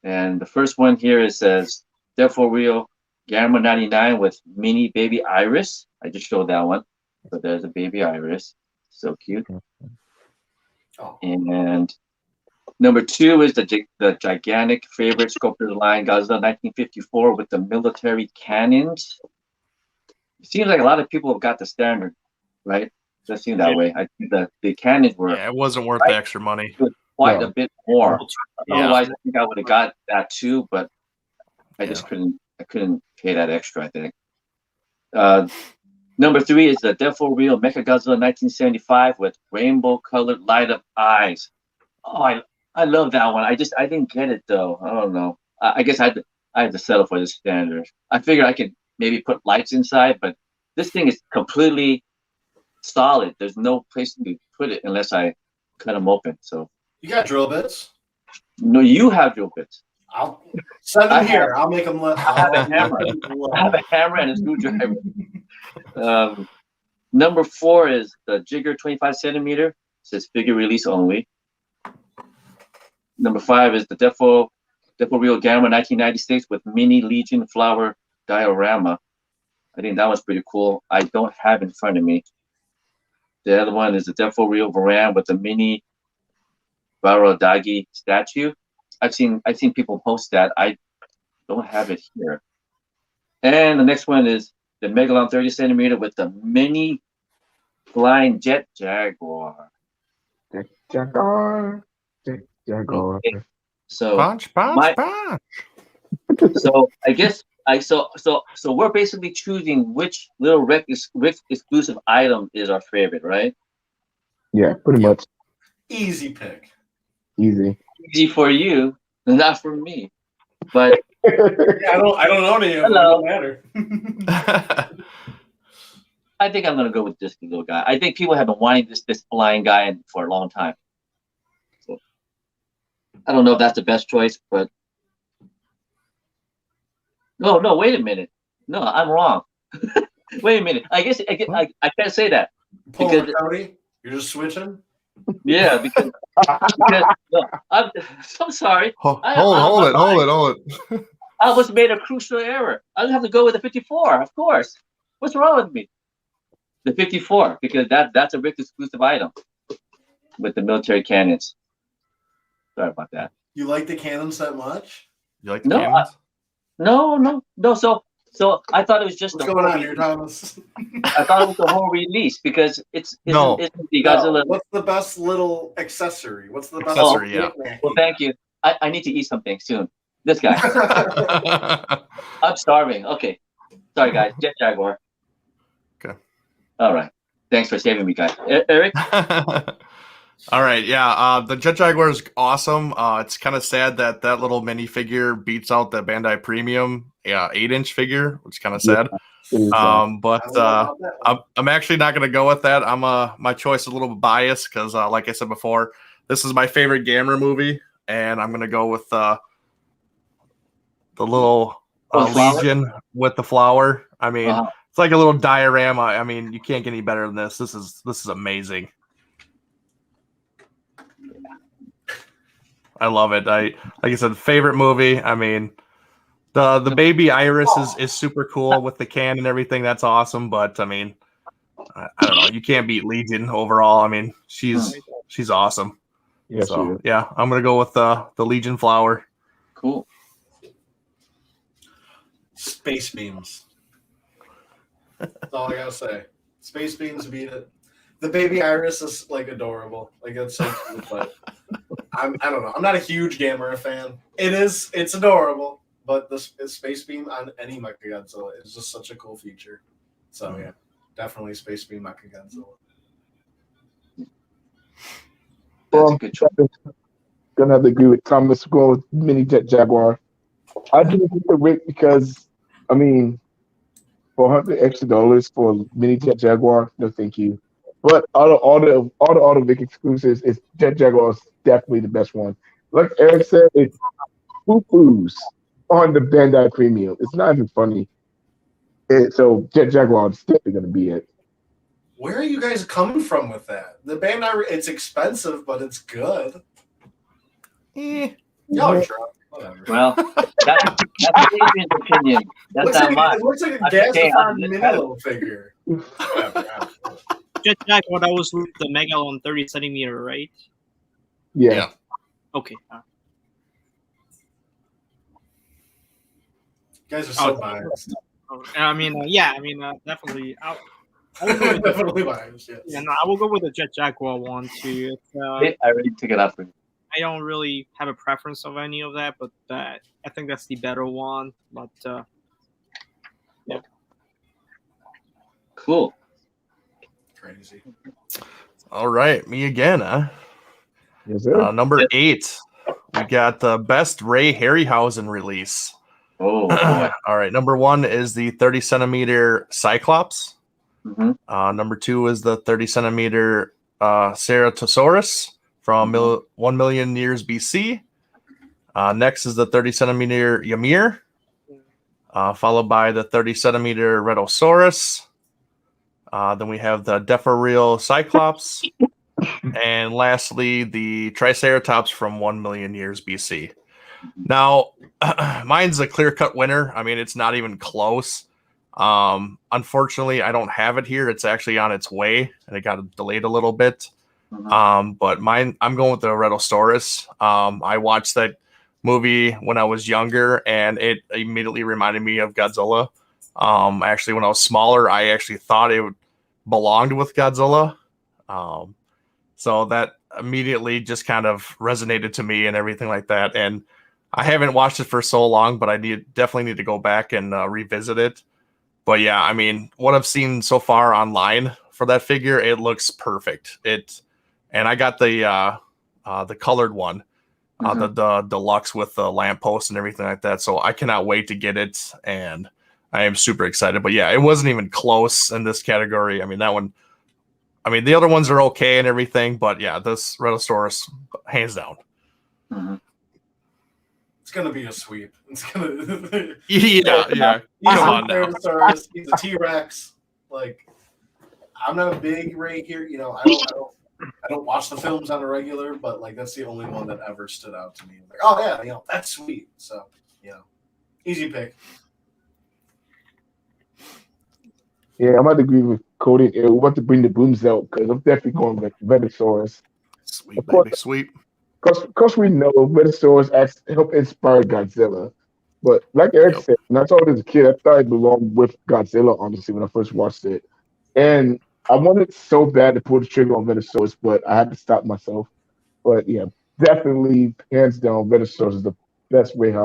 and the first one here says Defo Real Gamma 99 with mini baby iris. I just showed that one. So there's a baby iris. So cute. Oh. And number 2 is the gigantic favorite sculptor line Godzilla 1954 with the military cannons. It seems like a lot of people have got the standard, right? It does seem that way. I think the cannons were. Yeah, it wasn't worth the extra money. It was quite a bit more. Yeah. Otherwise, I think I would have got that too, but I just couldn't. I couldn't pay that extra, I think. Number 3 is the Defo Real Mecha Godzilla 1975 with rainbow-colored light-up eyes. Oh, I love that one. I didn't get it though. I don't know. I guess I had to settle for the standard. I figured I could maybe put lights inside, but this thing is completely solid. There's no place to put it unless I cut them open. So you got drill bits? No, you have drill bits. I'll send them here. I'll make them. I have a hammer. I have a hammer and a screwdriver. Number 4 is the Jigger 25 centimeter. It says figure release only. Number 5 is the Defo Real Gamma 1996 with mini Legion flower diorama. I think that was pretty cool. I don't have it in front of me. The other one is the Defo Real Varan with the mini Barodagi statue. I've seen people post that. I don't have it here. And the next one is the Megalon 30 centimeter with the mini flying jet Jaguar. Jaguar. Okay. So punch. So I guess so we're basically choosing which little Rick exclusive item is our favorite, right? Yeah, pretty much. Easy pick. Easy for you, not for me. But I don't know any of them. It doesn't matter. I think I'm gonna go with this little guy. I think people have been wanting this flying guy for a long time. So I don't know if that's the best choice, but no, wait a minute. No, I'm wrong. Wait a minute. I guess I can't say that Polar because Cody, you're just switching. yeah, because no, I'm sorry. Hold I'm it, lying. hold it. I was made a crucial error. I have to go with the 54, of course. What's wrong with me? The 54, because that's a Rick exclusive item with the military cannons. Sorry about that. You like the cannons that much? You like the No, cannons? no. So I thought it was just What's the going whole on here, release. Thomas? I thought it was the whole release because it's the No, Godzilla. what's the best little accessory? What's the best Accessory, yeah. Well, thank you. I need to eat something soon. This guy. I'm starving. Okay. Sorry, guys. Jet Jaguar. Okay. All right. Thanks for saving me, guys. Eric? All right, yeah. The Jet Jaguar is awesome. It's kind of sad that little minifigure beats out the Bandai Premium 8-inch figure, which is kind of sad. But I'm actually not going to go with that. My choice is a little bit biased because, like I said before, this is my favorite Gamera movie, and I'm going to go with the little Legion with the flower. I mean, it's like a little diorama. I mean, you can't get any better than this. This is amazing. I love it. Like I said, favorite movie. I mean, the baby Iris is super cool with the can and everything. That's awesome. But I mean, I don't know. You can't beat Legion overall. I mean, she's awesome. Yes, so yeah, I'm gonna go with the Legion flower. Cool. Space beams. That's all I gotta say. Space beams beat it. The baby Iris is like adorable. Like it's so cute, but I don't know. I'm not a huge Gamera fan. It's adorable, but the Space Beam on any Mecha Godzilla is just such a cool feature. So yeah, definitely Space Beam Mecha Godzilla. That's a good choice. Gonna have to agree with Thomas. Going with Mini Jet Jaguar. I didn't get the Rick because I mean, $400 extra for Mini Jet Jaguar. No, thank you. But all the Vic exclusives, is Jet Jaguar is definitely the best one. Like Eric said, it's foo-foos on the Bandai Premium. It's not even funny. So Jet Jaguar is definitely going to be it. Where are you guys coming from with that? The Bandai, it's expensive, but it's good. Y'all are drunk. Whatever. Well, that's Adrian's opinion. That's not mine. It looks like a gas mini little figure. Jet Jaguar, that was with the Megalon 30 centimeter, right? Yeah. Okay. You guys are so biased. I mean, definitely. I will go with definitely biased. Yes. Yeah, no, I will go with the Jet Jaguar one too. I already took it out for you. I don't really have a preference of any of that, but I think that's the better one. But yeah. Cool. Crazy. All right, me again, huh? Yes, sir. Number 8, we got the best Ray Harryhausen release. Oh, boy. All right, number 1 is the 30 centimeter Cyclops. Mm-hmm. Number 2 is the 30 centimeter Ceratosaurus from 1 million years BC. Next is the 30 centimeter Ymir, followed by the 30 centimeter Rhedosaurus. Then we have the Deferreal Cyclops. And lastly, the Triceratops from 1 million years BC. Now, mine's a clear-cut winner. I mean, it's not even close. Unfortunately, I don't have it here. It's actually on its way, and it got delayed a little bit. But mine, I'm going with the Rhedosaurus. I watched that movie when I was younger, and it immediately reminded me of Godzilla. Actually, when I was smaller, I actually thought it belonged with Godzilla. So that immediately just kind of resonated to me and everything like that. And I haven't watched it for so long, but I definitely need to go back and revisit it. But yeah, I mean, what I've seen so far online for that figure, it looks perfect. And I got the colored one, the deluxe with the lamppost and everything like that. So I cannot wait to get it and I am super excited. But yeah, it wasn't even close in this category. I mean, that one. I mean, the other ones are okay and everything, but yeah, this Rhedosaurus, hands down. Mm-hmm. It's gonna be a sweep. It's gonna. Yeah. He's Come a on now. Tyrannosaurus. He's a T-Rex. Like, I'm not a big right here. You know, I don't watch the films on a regular, but like that's the only one that ever stood out to me. Like, oh yeah, you know, that's sweet. So, you know, easy pick. Yeah, I'm about to agree with Cody. We're about to bring the brooms out because I'm definitely going with Venusaurus. Sweet, Of course, baby, sweet. because we know Venusaurus helped inspire Godzilla. But like Eric Yep. said, when I saw it as a kid, I thought it belonged with Godzilla, honestly, when I first watched it. And I wanted so bad to pull the trigger on Venusaurus, but I had to stop myself. But yeah, definitely, hands down, Venusaurus is the best weight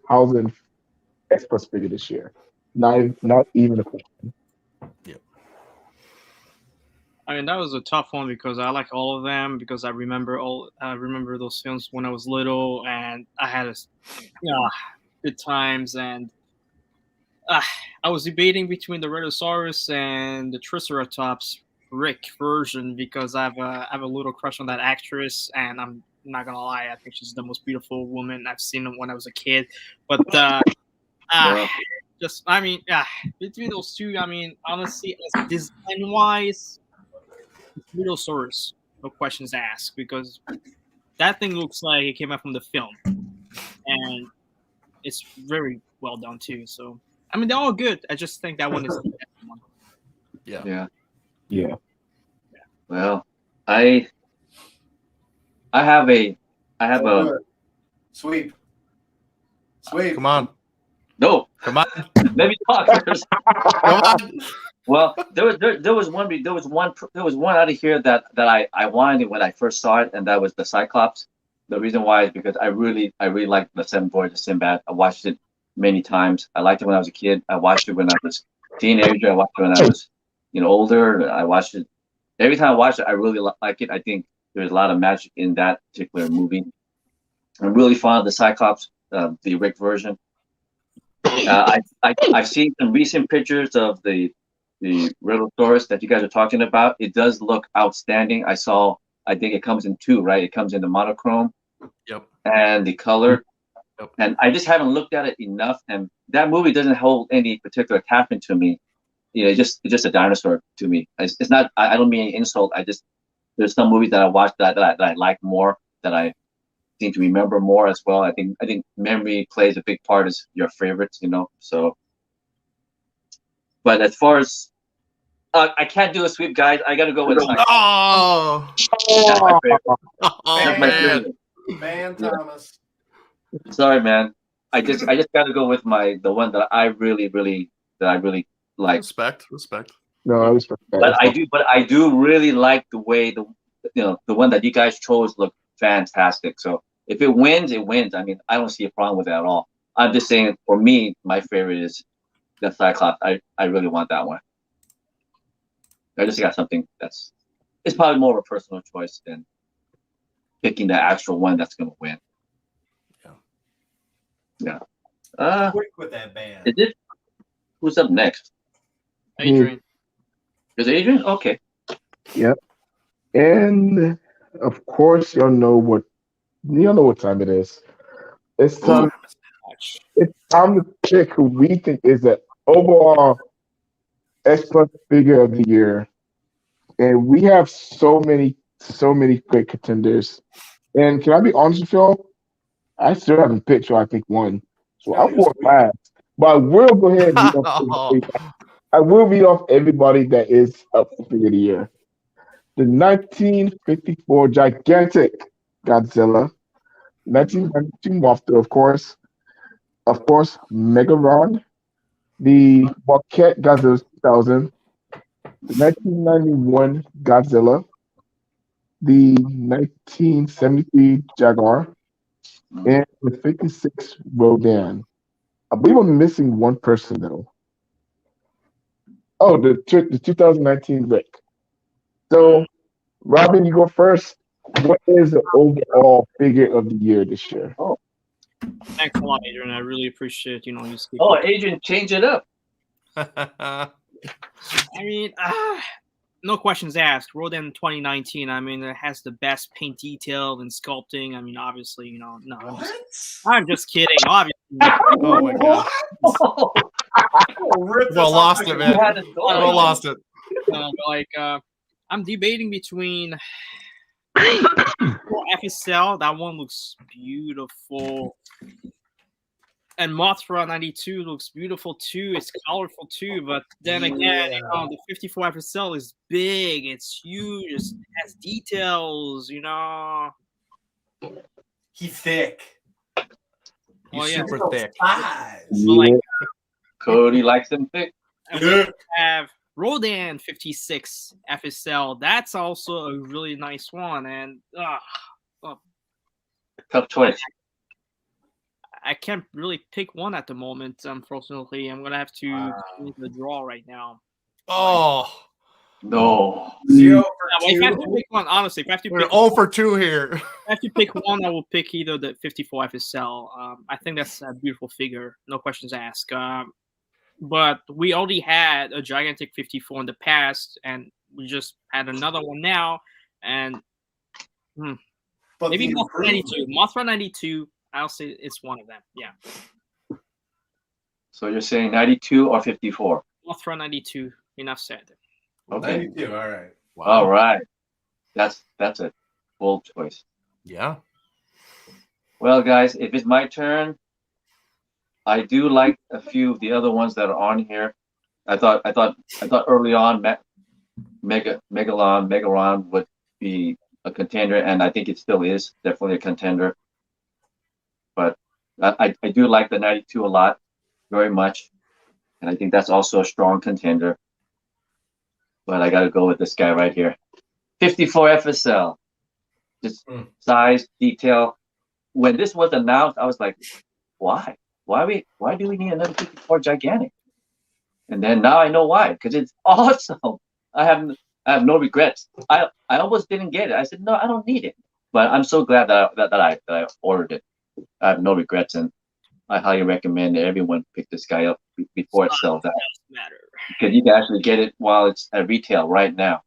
housing Express figure this year. Not even a question. Yep. I mean, that was a tough one because I like all of them because I remember those films when I was little and I had good times and uh, I was debating between the Rhedosaurus and the Triceratops Rick version because I have a little crush on that actress and I'm not gonna lie, I think she's the most beautiful woman I've seen when I was a kid. But Well, just I mean, between those two, I mean, honestly, as design wise, Rhedosaurus, no questions asked, because that thing looks like it came out from the film, and it's very well done too. So I mean, they're all good. I just think that one is the best one. Yeah. yeah. Yeah. Well, I I have a I have Don't do a it. Sweep. Sweep. Come on. no. Come on. Let me talk first. Come on. Well, there was one out of here that I wanted when I first saw it, and that was the Cyclops. The reason why is because I really liked the Seven Voyages of Sinbad. I watched it many times. I liked it when I was a kid. I watched it when I was a teenager. I watched it when I was older. I watched it every time I watch it. I really like it. I think there's a lot of magic in that particular movie. I'm really fond of the Cyclops, the Rick version. I've seen some recent pictures of the Rhedosaurus that you guys are talking about. It does look outstanding. I think it comes in two, right? It comes in the monochrome Yep. and the color. Yep. And I just haven't looked at it enough. And that movie doesn't hold any particular attachment to me. It's just a dinosaur to me. It's not. I don't mean insult. There's some movies that I watched that I like more, that I seem to remember more as well. I think memory plays a big part as your favorites. So, but as far as I can't do a sweep, guys. I got to go with a Cyclops. Oh. That's my Oh, favorite. Oh That's my man. favorite. Man Yeah. Thomas. Sorry, man. I just got to go with the one that I really like. Respect. no, I respect that. But That's I fine. do, but I do really like the way the one that you guys chose looked fantastic. So if it wins, it wins. I mean, I don't see a problem with that at all. I'm just saying, for me, my favorite is the Cyclops. I really want that one. I just got something it's probably more of a personal choice than picking the actual one that's going to win. Yeah. Quick with that band. Is it? Who's up next? Adrian, Is it Adrian? Okay. Yep. And of course, y'all know what time it is. It's time. It's time to pick who we think is the overall X Plus figure of the year. And we have so many great contenders. And can I be honest with y'all? I still haven't picked who I think won. It's So gotta I'm be a going sweep. last. But I will go ahead and read off Oh. I will read off everybody that is up for figure of the year. The 1954 gigantic Godzilla, 1992 Mothra, of course, Megaron, the Marquette Godzilla 2000, the 1991 Godzilla, the 1973 Jaguar, and the 56 Rodan. I believe I'm missing one person though. Oh, the 2019 Rick. So, Robin, you go first. What is the overall figure of the year this year? Oh, Thanks a lot, Adrian. I really appreciate you speaking. Oh, Adrian, change it up. I mean, no questions asked. Rodan 2019. I mean, it has the best paint detail and sculpting. I mean, obviously, no, I'm just kidding. Obviously, Oh my god. Well, lost it, man. Well, lost it. I'm debating between FSL. That one looks beautiful. And Mothra 92 looks beautiful too. It's colorful too. But then again, the 54 FSL is big. It's huge. It has details. He's thick. He's super thick. Cody likes them thick. And we have Rodan 56 FSL. That's also a really nice one. And tough choice. I can't really pick one at the moment, unfortunately. I'm gonna have to do the draw right now. Oh no! 0 for if I have to pick one, honestly, if I have to pick 0 for 2 here. If I have to pick one, I will pick either the 54 FSL. I think that's a beautiful figure, no questions asked. But we already had a gigantic 54 in the past, and we just had another one now. And but maybe Mothra 92. Mothra 92. I'll say it's one of them. Yeah. So you're saying 92 or 54? Mothra 92. Enough said. Okay. 92. All right. Wow. All right. That's a bold choice. Yeah. Well, guys, if it's my turn, I do like a few of the other ones that are on here. I thought early on Megalon would be a contender, and I think it still is definitely a contender. But I do like the 92 a lot, very much. And I think that's also a strong contender. But I got to go with this guy right here. 54 FSL. Just size, detail. When this was announced, I was like, why? Why do we need another 54 gigantic? And then now I know why. Because it's awesome. I have no regrets. I almost didn't get it. I said, no, I don't need it. But I'm so glad that I ordered it. I have no regrets, and I highly recommend that everyone pick this guy up before it sells out. Because you can actually get it while it's at retail right now.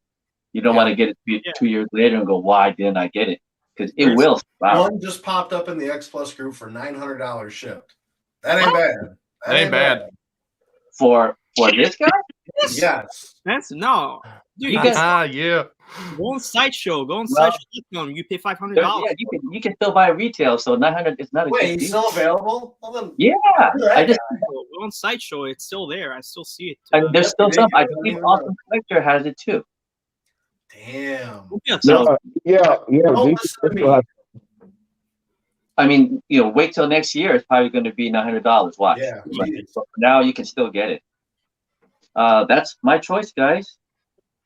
You don't want to get it 2 years later and go, why didn't I get it? Because it will. Wow. One just popped up in the X Plus group for $900 shipped. That ain't bad. That ain't bad. For this guy? Yes. That's no. Dude, yeah. Go on Sideshow. Go on Sideshow. You pay $500. Yeah, you can still buy retail, so 900 is not a Wait, big it's deal. still available? Well, then, yeah, I just go on Sideshow. It's still there. I still see it. and there's still some. I believe Awesome Collector has it too. Damn. So, yeah. I mean, wait till next year. It's probably going to be $900. Watch. Yeah. But now you can still get it. That's my choice, guys.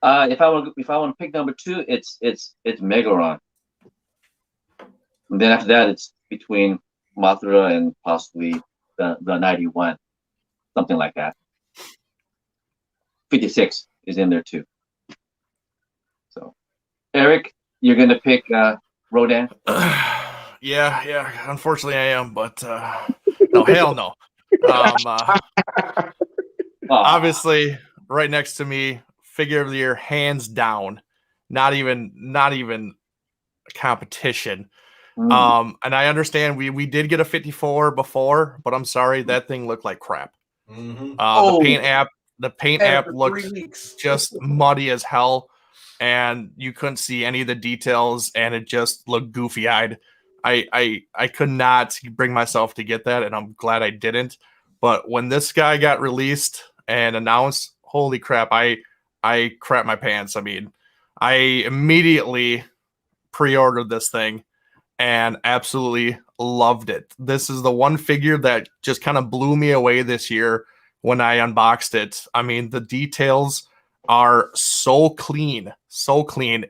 If I want to pick number 2, it's Megaron. And then after that, it's between Mothra and possibly the 91, something like that. 56 is in there too. So, Eric, you're gonna pick Rodan. Yeah. Unfortunately, I am, but no, hell no. Obviously, right next to me, figure of the year, hands down. Not even a competition. And I understand we did get a 54 before, but I'm sorry, that thing looked like crap. The paint app looked just muddy as hell, and you couldn't see any of the details, and it just looked goofy-eyed. I could not bring myself to get that, and I'm glad I didn't. But when this guy got released and announced, holy crap, I crap my pants. I mean, I immediately pre-ordered this thing and absolutely loved it. This is the one figure that just kind of blew me away this year when I unboxed it. I mean, the details are so clean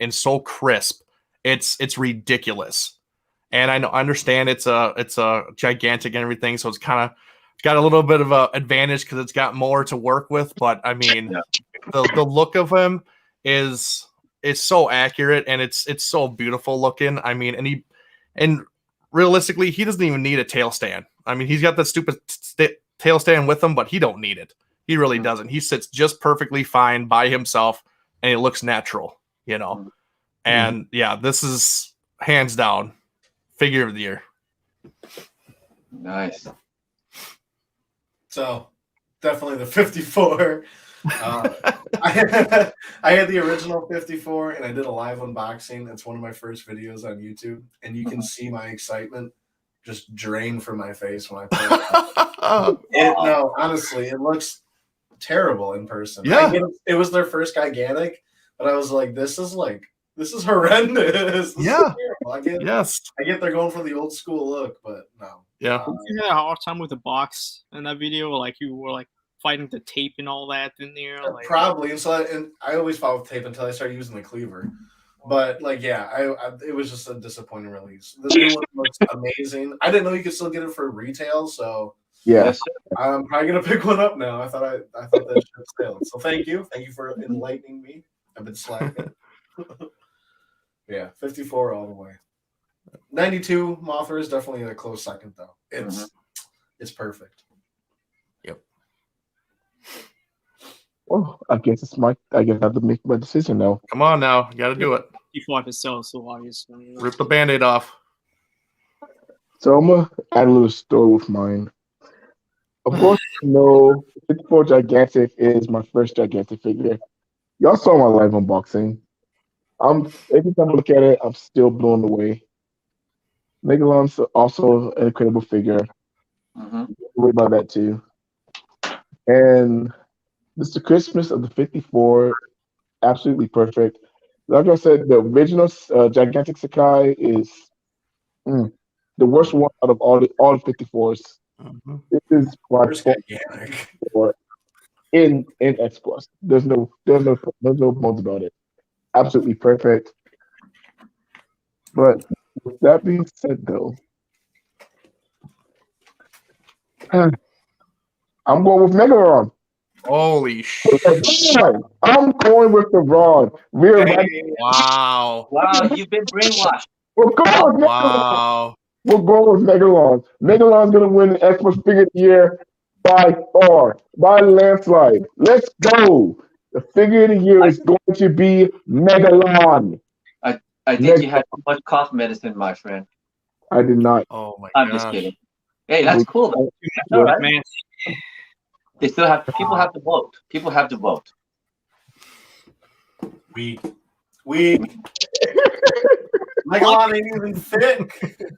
and so crisp. It's ridiculous. And I understand it's a gigantic and everything, so it's kind of got a little bit of an advantage because it's got more to work with. But I mean, the look of him is so accurate, and it's so beautiful looking. I mean, and realistically, he doesn't even need a tail stand. I mean, he's got that stupid tail stand with him, but he don't need it. He really doesn't. He sits just perfectly fine by himself, and it looks natural, you know. And yeah, this is hands down figure of the year. Nice. So definitely the 54. I had the original 54, and I did a live unboxing. It's one of my first videos on YouTube, and you can see my excitement just drain from my face when I play it. No, honestly, it looks terrible in person. Yeah. I get it was their first gigantic, but I was like, this is horrendous. This is terrible. I get they're going for the old school look, but no. Yeah. You had a hard time with the box in that video, like you were like fighting the tape and all that in there. Like, probably, and I always fought with tape until I started using the cleaver. But like, yeah, it was just a disappointing release. The new one looks amazing. I didn't know you could still get it for retail, so Yeah. I'm probably gonna pick one up now. I thought that ship sailed. So thank you for enlightening me. I've been slacking. Yeah, 54 all the way. 92 Mothra is definitely a close second though. It's perfect. Yep. Well, I guess I have to make my decision now. Come on now, you got to do it. 54 is so obviously. Rip the Band-Aid off. So I'm gonna add a little story with mine. Of course, 54 Gigantic is my first Gigantic figure. Y'all saw my live unboxing. Every time I look at it, I'm still blown away. Megalon's also an incredible figure. Don't worry about that too. And Mr. Christmas of the 54, absolutely perfect. Like I said, the original Gigantic Sakai is the worst one out of all the 54s. This is my gigantic in X Plus. There's no bones about it. Absolutely perfect. But with that being said, though, I'm going with Megalon. Holy shit! I'm going with the Rod. Wow! Wow, you've been brainwashed. We're going with Megalon. Wow! We're going with Megalon. Megalon's gonna win the X Plus Figure of the Year by far, by landslide. Let's go. The figure of the year is going to be Megalon. I think you had too much cough medicine, my friend. I did not. Oh my I'm gosh. just kidding. Hey, that's cool though. That's all right. Man. They still have people have to vote. People have to vote. Weak. Megalon ain't even fit.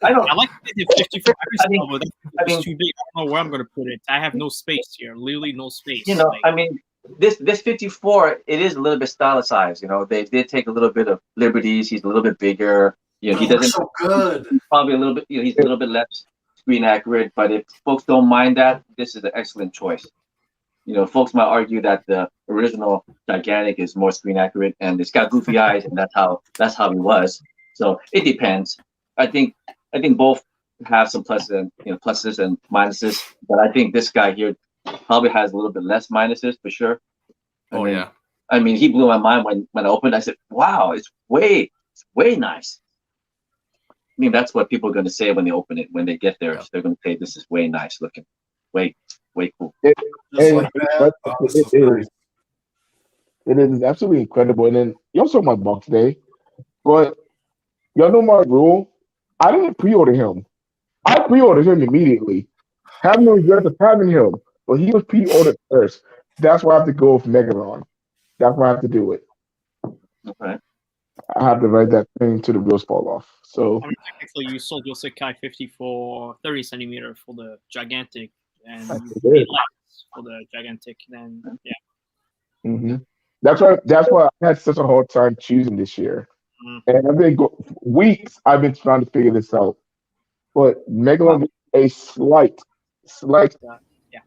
I like the 54. It's too big. I don't know where I'm gonna put it. I have no space here. Literally no space. You know, I mean, this 54, it is a little bit stylized. You know, they did take a little bit of liberties. He's a little bit bigger. You know, he doesn't so good. Probably a little bit. You know, he's a little bit less screen accurate. But if folks don't mind that, this is an excellent choice. You know, folks might argue that the original Gigantic is more screen accurate, and it's got goofy eyes, and that's how he was. So it depends. I think both have some pluses and minuses, but I think this guy here probably has a little bit less minuses for sure. Yeah. I mean, he blew my mind when I opened. I said, "Wow, it's way nice." I mean, that's what people are going to say when they open it. When they get there, they're going to say, "This is way nice looking, way cool." It is absolutely incredible. And then y'all saw my box today, but y'all know my rule. I didn't pre-order him. I pre-ordered him immediately. Have no regrets of having him, but he was pre-ordered first. That's why I have to go with Megalon. That's why I have to do it. Okay. I have to write that thing till the wheels fall off. So I mean, technically, you sold your Sakai 54 30 centimeter for the Gigantic, and you paid less for the Gigantic. Then That's why I had such a hard time choosing this year. And I've been weeks. I've been trying to figure this out, but Megalon is a slight. Yeah.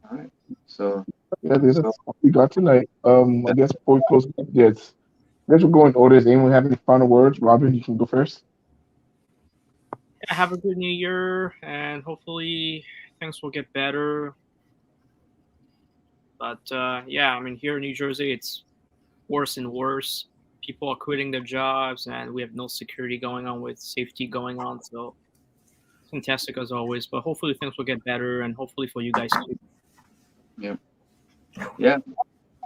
All right. So That's all we got tonight. I guess before we close, yes. I guess we're going orders. Anyone have any final words? Robin, you can go first. Yeah, have a good New Year, and hopefully things will get better. But yeah, I mean, here in New Jersey, it's worse and worse. people are quitting their jobs, and we have no security going on with safety going on. So fantastic as always. But hopefully things will get better, and hopefully for you guys too. Yeah. Yeah.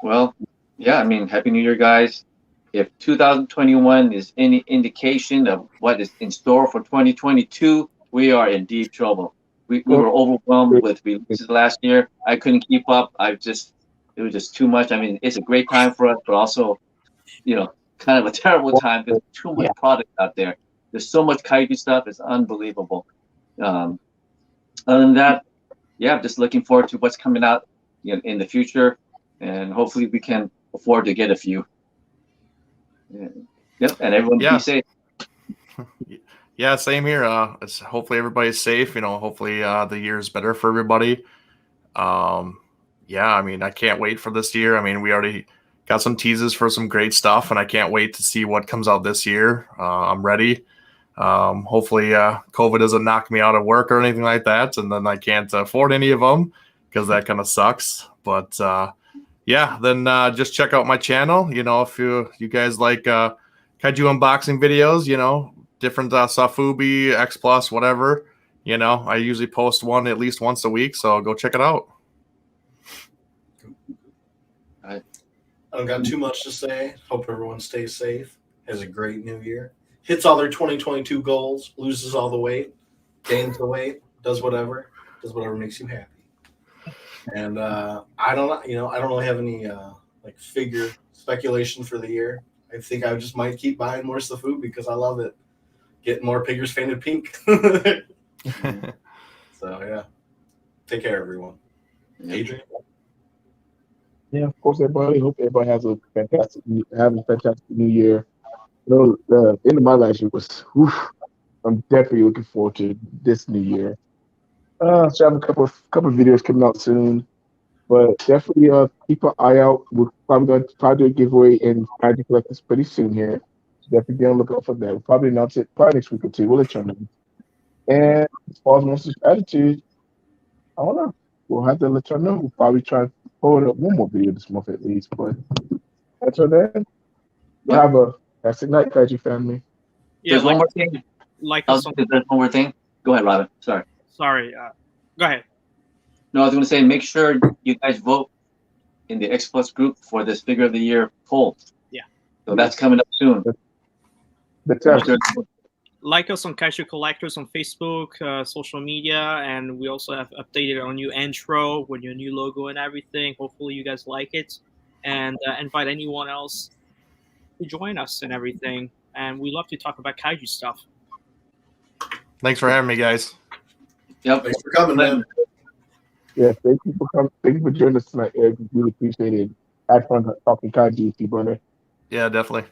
Well, yeah. I mean, Happy New Year, guys. If 2021 is any indication of what is in store for 2022, we are in deep trouble. We were overwhelmed with releases last year. I couldn't keep up. It was just too much. I mean, it's a great time for us, but also, kind of a terrible time because there's too much product out there. There's so much kaiju stuff. It's unbelievable. Um, Other than that, yeah, I'm just looking forward to what's coming out in the future, and hopefully we can afford to get a few. Yep, and everyone be safe. Yeah, same here. Hopefully everybody's safe. Hopefully the year is better for everybody. Yeah, I mean, I can't wait for this year. I mean, we already got some teases for some great stuff, and I can't wait to see what comes out this year. I'm ready. Hopefully COVID doesn't knock me out of work or anything like that, and then I can't afford any of them because that kind of sucks. But yeah, then just check out my channel. If you guys like kaiju unboxing videos, different Safubi, X Plus, whatever. I usually post one at least once a week, so go check it out. I don't got too much to say. Hope everyone stays safe, has a great new year, hits all their 2022 goals, loses all the weight, gains the weight, does whatever makes you happy. And I don't really have any figure speculation for the year. I think I just might keep buying more Safu because I love it. Getting more figures painted pink. So yeah, take care, everyone. Adrian. Yeah, of course, everybody. Hope everybody has a fantastic new year. The end of my last year was. I'm definitely looking forward to this new year. So I have a couple of videos coming out soon, but definitely keep an eye out. We're probably going to try to do a giveaway in Kaiju Collectors pretty soon here. So definitely be on the lookout for that. We'll probably announce it probably next week or two. We'll let you know. And as far as Monsters Attitude, I don't know. We'll have to let you know. We'll probably try to forward up one more video this month at least. But until then, we'll have a fantastic night, Kaiju family. Yeah, There's one more thing. There's one more thing. Go ahead, Robin. Sorry. Go ahead. No, I was going to say, make sure you guys vote in the X Plus group for this Figure of the Year poll. Yeah. So that's coming up soon. Like us on Kaiju Collectors on Facebook, social media, and we also have updated our new intro with your new logo and everything. Hopefully you guys like it, and invite anyone else to join us and everything. And we love to talk about kaiju stuff. Thanks for having me, guys. Yep. Thanks for coming, man. Yeah, thank you for coming. Thank you for joining us tonight, Eric. Really appreciate it. Had fun talking kaiju with you, brother. Yeah, definitely.